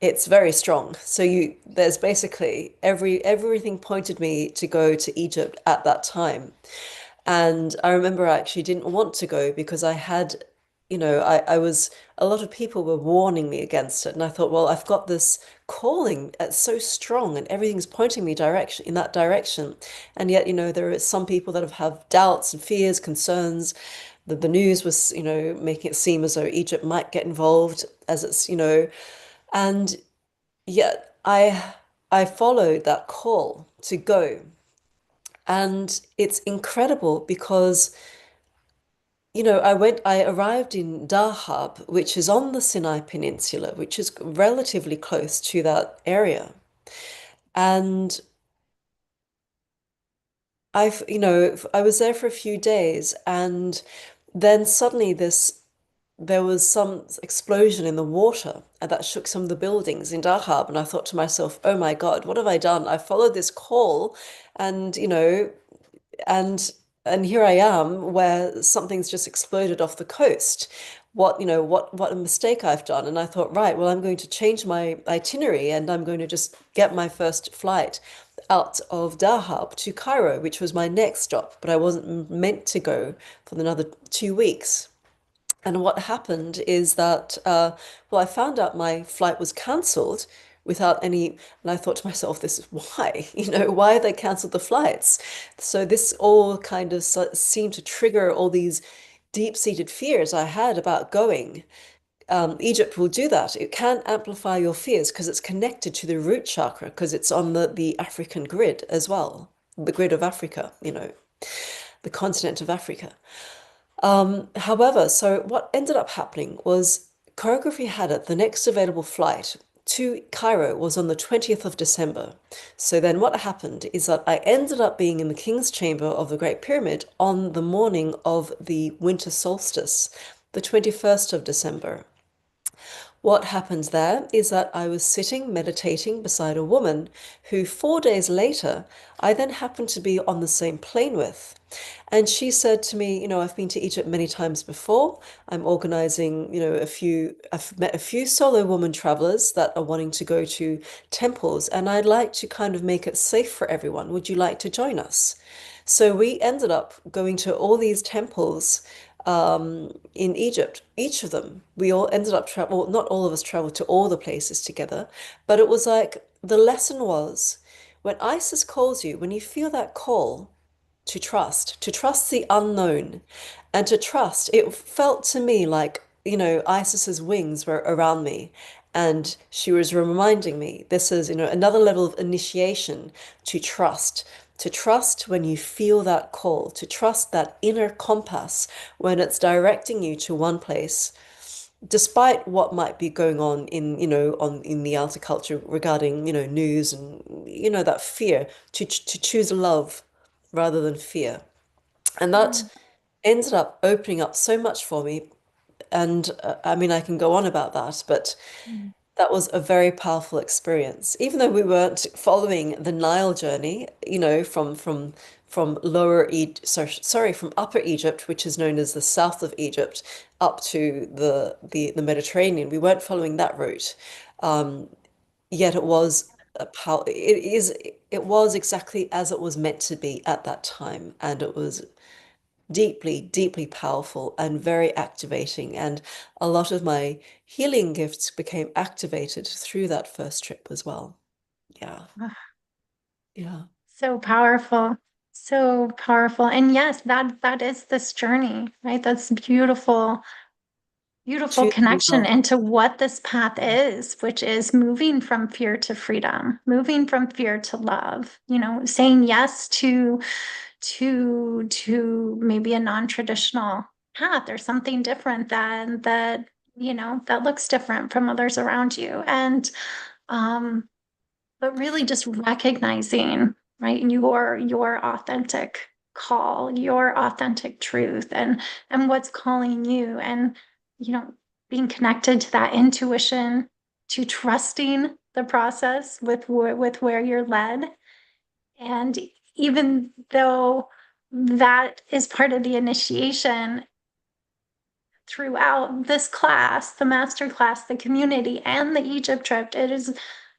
it's very strong. So there's basically everything pointed me to go to Egypt at that time. And I remember I actually didn't want to go because I had, I was, a lot of people were warning me against it. And I thought, well, I've got this calling that's so strong and everything's pointing me in that direction. And yet, there are some people that have doubts and fears, concerns. The news was, making it seem as though Egypt might get involved as and yet I followed that call to go. And it's incredible because I arrived in Dahab, which is on the Sinai Peninsula, which is relatively close to that area. And I was there for a few days, and then suddenly there was some explosion in the water, and that shook some of the buildings in Dahab. And I thought to myself, oh my God, what have I done? I followed this call, and and here I am where something's just exploded off the coast. What a mistake I've done. And I thought, right, well, I'm going to change my itinerary and I'm going to just get my first flight out of Dahab to Cairo, which was my next stop, but I wasn't meant to go for another 2 weeks. And what happened is that, well, I found out my flight was cancelled without any, and I thought to myself, this is why, why they cancelled the flights? So this all kind of seemed to trigger all these deep-seated fears I had about going. Egypt will do that. It can amplify your fears because it's connected to the root chakra, because it's on the African grid as well, the grid of Africa, the continent of Africa. However, so what ended up happening was choreography had it. The next available flight to Cairo was on the 20th of December. So then what happened is that I ended up being in the King's Chamber of the Great Pyramid on the morning of the winter solstice, the 21st of December. What happened there is that I was sitting meditating beside a woman who 4 days later I then happened to be on the same plane with. And she said to me, I've been to Egypt many times before. I'm organizing, I've met a few solo woman travelers that are wanting to go to temples, and I'd like to kind of make it safe for everyone. Would you like to join us? So we ended up going to all these temples in Egypt, each of them. We all ended up travel, not all of us traveled to all the places together, but it was like the lesson was when Isis calls you, when you feel that call, to trust the unknown, and to trust. It felt to me like, Isis's wings were around me, and she was reminding me this is, another level of initiation to trust. To trust when you feel that call, to trust that inner compass when it's directing you to one place, despite what might be going on in the outer culture regarding, news and, that fear, to choose love rather than fear. And that Mm, ended up opening up so much for me. And I mean, I can go on about that, but mm, that was a very powerful experience. Even though we weren't following the Nile journey, from from Upper Egypt, which is known as the south of Egypt, up to the Mediterranean. We weren't following that route. Um, Yet it was it was exactly as it was meant to be at that time, and it was deeply, deeply powerful and very activating. And a lot of my healing gifts became activated through that first trip as well. Yeah, ah, yeah. so powerful. So powerful. And yes, that is this journey, right? That's beautiful, beautiful Choosing connection love. into what this path is, which is moving from fear to freedom, moving from fear to love, saying yes to maybe a non-traditional path or something different that looks different from others around you. And but really just recognizing, right, your authentic call, your authentic truth, and what's calling you. And you know being connected to that intuition, to trusting the process with where you're led. And even though that is part of the initiation, throughout this class, the master class, the community, and the Egypt trip, it is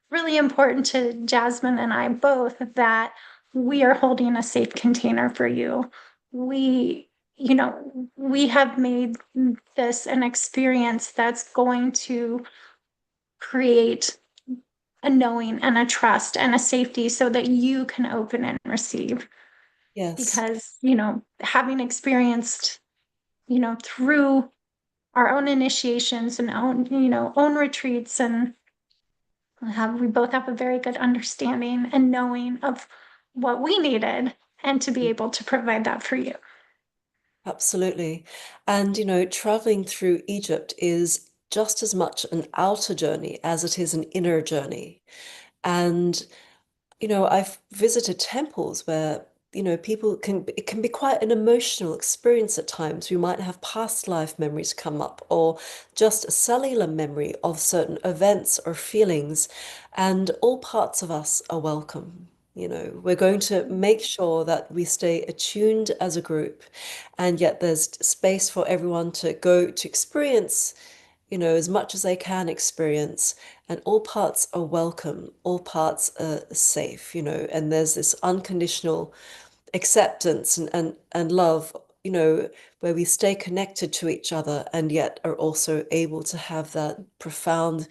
really important to Jasmin and I both that we are holding a safe container for you. We, we have made this an experience that's going to create a knowing and a trust and a safety so that you can open and receive. Yes. Because, having experienced, through our own initiations and own retreats, and we both have a very good understanding and knowing of what we needed and to be able to provide that for you. Absolutely. And, traveling through Egypt is just as much an outer journey as it is an inner journey. And I've visited temples where, people it can be quite an emotional experience at times. We might have past life memories come up, or just a cellular memory of certain events or feelings, and all parts of us are welcome. We're going to make sure that we stay attuned as a group, and yet there's space for everyone to go to experience as much as they can experience, and all parts are welcome, all parts are safe, and there's this unconditional acceptance and love, where we stay connected to each other and yet are also able to have that profound,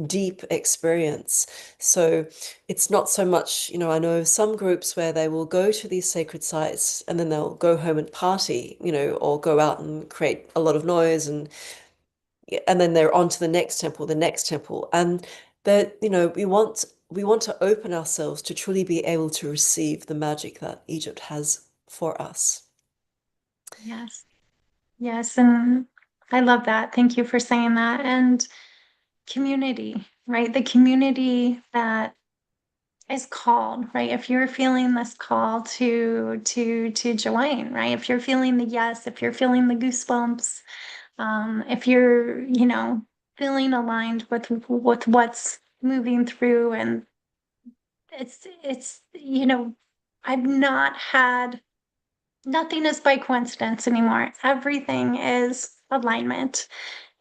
deep experience. So it's not so much, I know of some groups where they will go to these sacred sites and then they'll go home and party, or go out and create a lot of noise and then they're on to the next temple, and that we want to open ourselves to truly be able to receive the magic that Egypt has for us. Yes. Yes. And I love that. Thank you for saying that. And community, right? The community that is called, right? If you're feeling this call to join, right? If you're feeling the yes, if you're feeling the goosebumps, if you're, feeling aligned with what's moving through, and it's I've not had nothing is by coincidence anymore. Everything is alignment.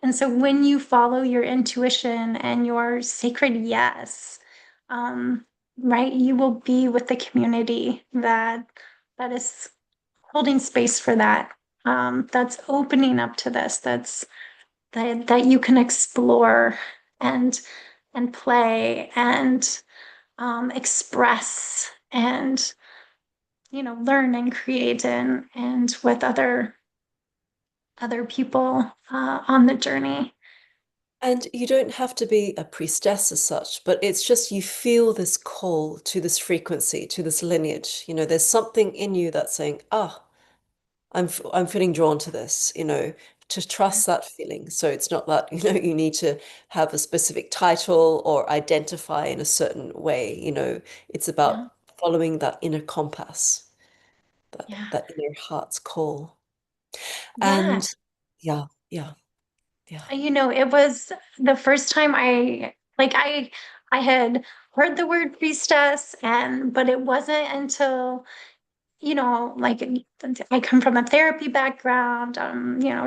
And so when you follow your intuition and your sacred yes, um, right, you will be with the community that is holding space for that. That's opening up to this. That you can explore and play and express and learn and create and with other people on the journey. And you don't have to be a priestess as such, but it's just you feel this call to this frequency, to this lineage. There's something in you that's saying, ah, I'm feeling drawn to this, to Yeah, trust that feeling. So it's not that, you need to have a specific title or identify in a certain way, it's yeah, about following that inner compass, that yeah, that inner heart's call. yeah. And yeah, yeah, yeah. It was the first time I had heard the word priestess, but it wasn't until like I come from a therapy background,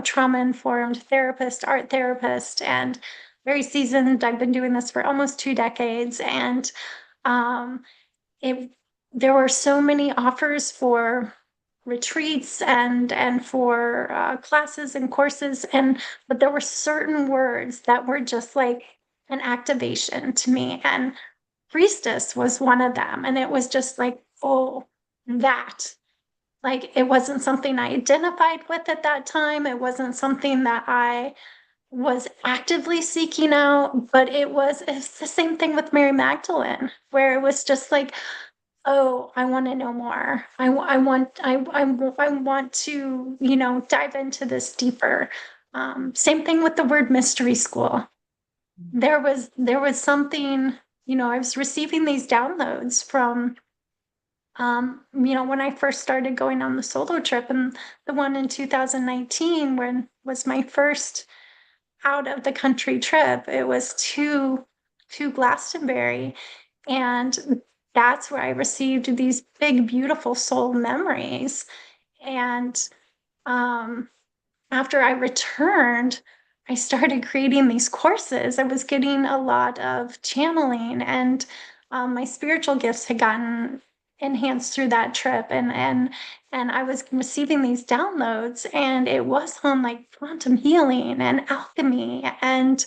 trauma informed therapist, art therapist, and very seasoned. I've been doing this for almost 2 decades, and um, it there were so many offers for retreats and for classes and courses, but there were certain words that were just like an activation to me, and priestess was one of them, and it was just like, oh, that, like, it wasn't something I identified with at that time. It wasn't something that I was actively seeking out, but it's the same thing with Mary Magdalene, where it was just like, oh, I want to know more. I want to, dive into this deeper. Same thing with the word mystery school. There was something, I was receiving these downloads from, when I first started going on the solo trip, and the one in 2019 when was my first out of the country trip. It was to Glastonbury, and that's where I received these big, beautiful soul memories. And um, after I returned, I started creating these courses. I was getting a lot of channeling, and my spiritual gifts had gotten enhanced through that trip, and I was receiving these downloads, and it was on like quantum healing and alchemy and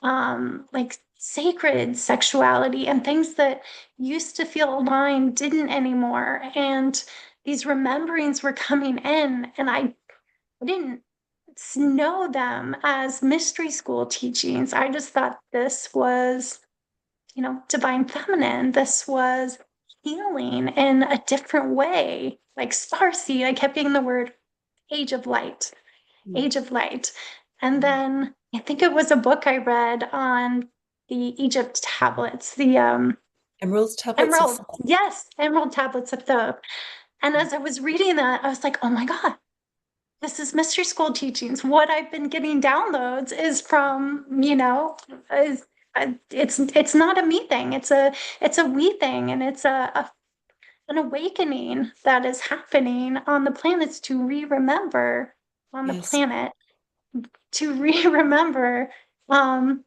like sacred sexuality and things that used to feel aligned didn't anymore. And these rememberings were coming in, and I didn't know them as mystery school teachings. I just thought this was, divine feminine. This was healing in a different way. Like starseed, I kept getting the word age of light, Mm. age of light. And then I think it was a book I read on the Egypt tablets, the Emerald tablets of emerald, fire. yes, emerald tablets of the. And as I was reading that, I was like, oh my God, this is mystery school teachings. What I've been getting downloads is from, it's not a me thing. It's a we thing, and it's an awakening that is happening on the planets to re-remember on the Yes, planet to re-remember um,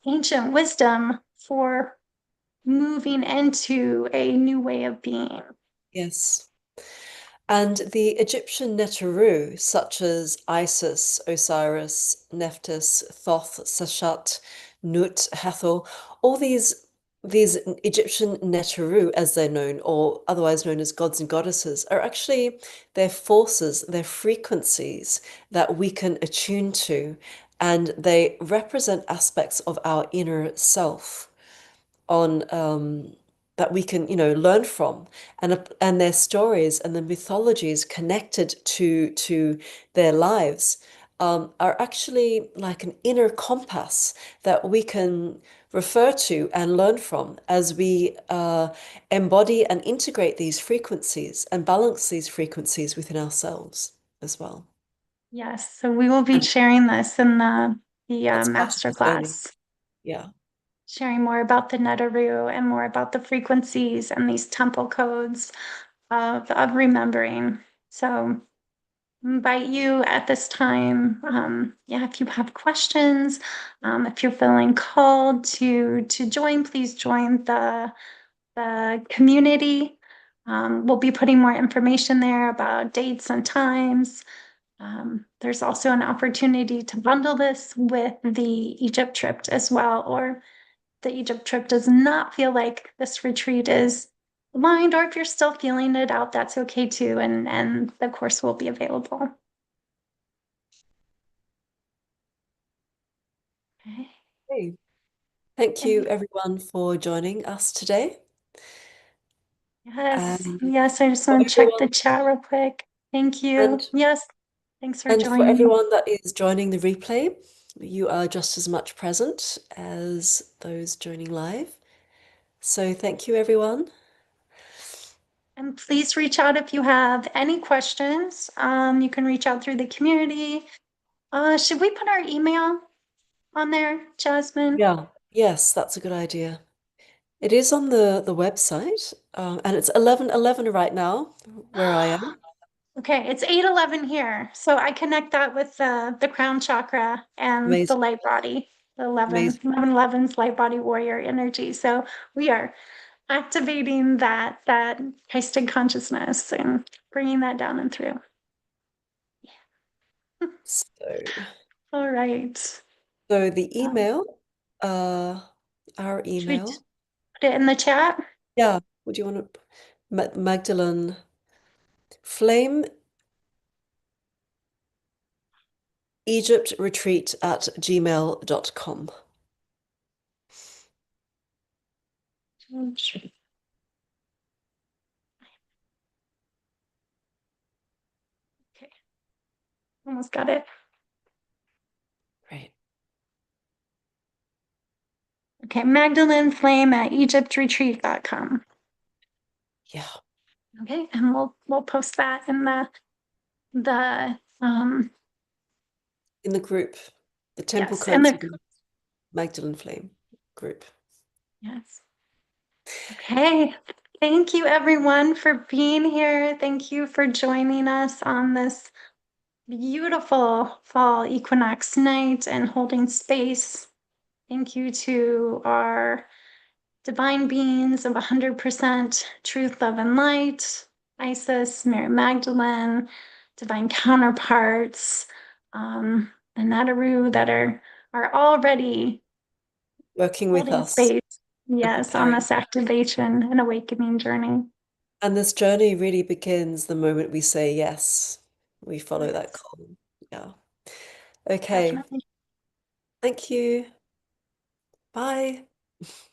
ancient wisdom for moving into a new way of being. yes. And the Egyptian Neteru, such as Isis, Osiris, Nephthys, Thoth, Seshat, Nut, Hathor, all these Egyptian Neteru, as they're known, or otherwise known as gods and goddesses, are actually their forces, their frequencies that we can attune to, and they represent aspects of our inner self on that we can learn from, and their stories and the mythologies connected to their lives are actually like an inner compass that we can refer to and learn from as we embody and integrate these frequencies and balance these frequencies within ourselves as well. Yes, so we will be And sharing this in the that's part of master the journey. class, Yeah. sharing more about the Netaru and more about the frequencies and these temple codes of remembering. So invite you at this time. Yeah, if you have questions, if you're feeling called to join, please join the community. We'll be putting more information there about dates and times. There's also an opportunity to bundle this with the Egypt trip as well, or the Egypt trip does not feel like this retreat is aligned, or if you're still feeling it out, that's okay too. And the course will be available. Okay. Hey. Thank you And everyone for joining us today. yes, And yes, I just for want to check everyone the chat real quick. Thank and you. Yes, thanks for and for joining. everyone that is joining the replay, you are just as much present as those joining live. So thank you everyone. And please reach out if you have any questions. You can reach out through the community. Should we put our email on there, Jasmine? Yeah, yes, that's a good idea. It is on the website, and it's 11:11 right now where I am. Okay, it's 8:11 here. So I connect that with the crown chakra and the Amazing, light body, the 11, amazing. 11's light body warrior energy. So we are activating that Christed consciousness and bringing that down and through. So All right. so the Um, email, uh, our should we email. put it in the chat? Yeah, would you want to Magdalene Flame EgyptRetreat@gmail.com. Okay, almost got it. Great. Okay, Magdalene Flame at egyptretreat.com. Yeah. Okay, and we'll post that in the In the group. The Temple Yes. And Codes the of the Magdalene Flame group. yes. Okay. Thank you everyone for being here. Thank you for joining us on this beautiful fall equinox night and holding space. Thank you to our divine beings of 100% truth, love, and light, Isis, Mary Magdalene, divine counterparts, and Nataru that are already Working with holding us space, and yes, on preparing. this activation and awakening journey. And this journey really begins the moment we say yes. We follow that Yes, call. Yeah. Okay. definitely. Thank you. Bye.